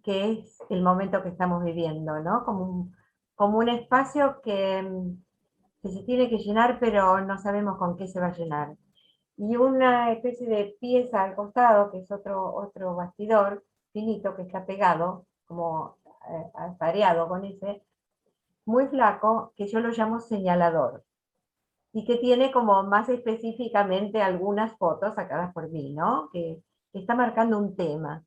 que es el momento que estamos viviendo, ¿no? como un espacio que se tiene que llenar, pero no sabemos con qué se va a llenar. Y una especie de pieza al costado, que es otro bastidor finito que está pegado, como pareado con ese, muy flaco, que yo lo llamo señalador, y que tiene como más específicamente algunas fotos sacadas por mí, ¿no? Que está marcando un tema.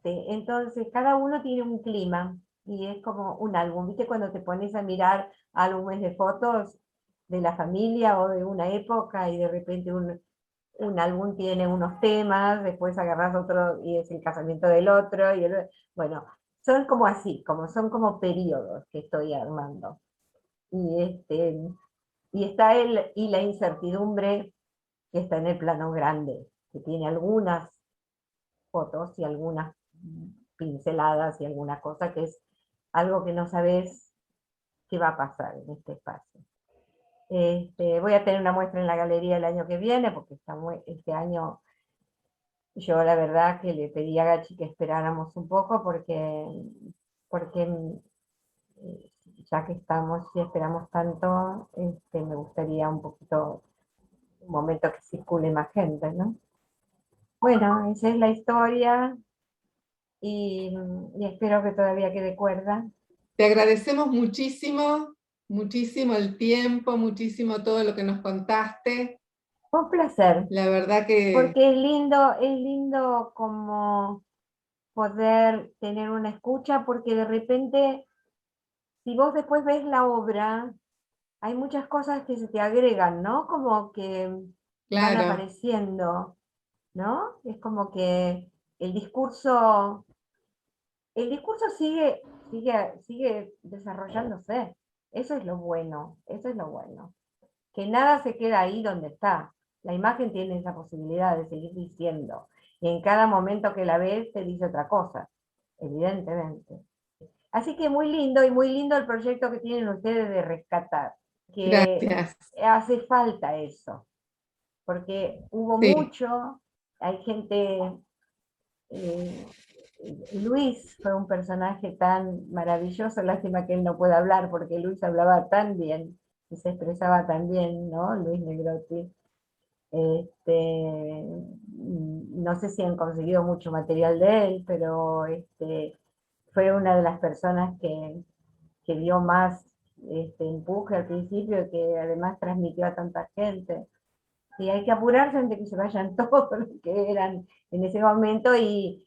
Entonces, cada uno tiene un clima y es como un álbum. ¿Viste cuando te pones a mirar álbumes de fotos de la familia o de una época y de repente un álbum tiene unos temas, después agarras otro y es el casamiento del otro, bueno, son como así, son como periodos que estoy armando. Y, y está y la incertidumbre que está en el plano grande, que tiene algunas fotos y algunas pinceladas y alguna cosa que es algo que no sabes qué va a pasar en este espacio. Voy a tener una muestra en la galería el año que viene, porque este año yo la verdad que le pedí a Gachi que esperáramos un poco, porque ya que estamos y esperamos tanto, me gustaría un poquito, un momento que circule más gente, ¿no? Bueno, esa es la historia y espero que todavía quede cuerda. Te agradecemos muchísimo, muchísimo el tiempo, muchísimo todo lo que nos contaste. Un placer, La verdad que, porque es lindo como poder tener una escucha, porque de repente, si vos después ves la obra, hay muchas cosas que se te agregan, ¿no? Como que van claro, apareciendo, ¿no? Es como que el discurso, el discurso sigue desarrollándose. Eso es lo bueno, eso es lo bueno. Que nada se queda ahí donde está. La imagen tiene esa posibilidad de seguir diciendo. Y en cada momento que la ves te dice otra cosa, evidentemente. Así que muy lindo y muy lindo el proyecto que tienen ustedes de rescatar, que gracias. hace falta eso, porque hubo Sí, mucho, hay gente, eh, Luis fue un personaje tan maravilloso, lástima que él no pueda hablar, porque Luis hablaba tan bien y se expresaba tan bien, ¿no? Luis Negrotti. No sé si han conseguido mucho material de él, pero fue una de las personas que dio más empuje al principio y que además transmitió a tanta gente. Y hay que apurarse antes de que se vayan todos los que eran en ese momento y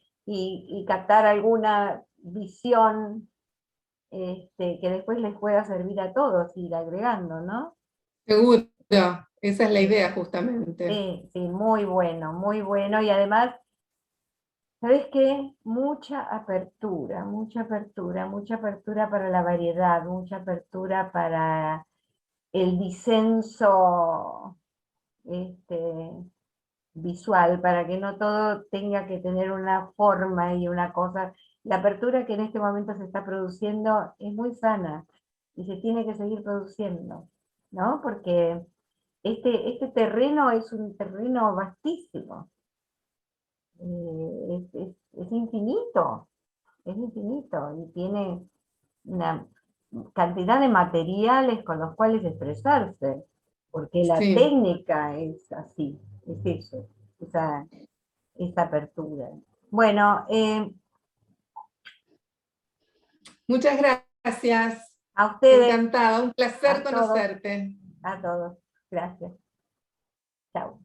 captar alguna visión que después les pueda servir a todos, ir agregando, ¿no? seguro. Esa es la Sí, idea justamente. sí, sí, muy bueno, muy bueno. Y además, ¿sabes qué? Mucha apertura para la variedad, mucha apertura para el disenso este, visual, para que no todo tenga que tener una forma y una cosa. La apertura que en este momento se está produciendo es muy sana y se tiene que seguir produciendo, ¿no? Porque este terreno es un terreno vastísimo, es infinito y tiene una cantidad de materiales con los cuales expresarse, porque la Sí, técnica es así, es eso, esa apertura. Bueno, muchas gracias. a ustedes, Encantada, un placer a todos, conocerte. a todos, gracias. Chao.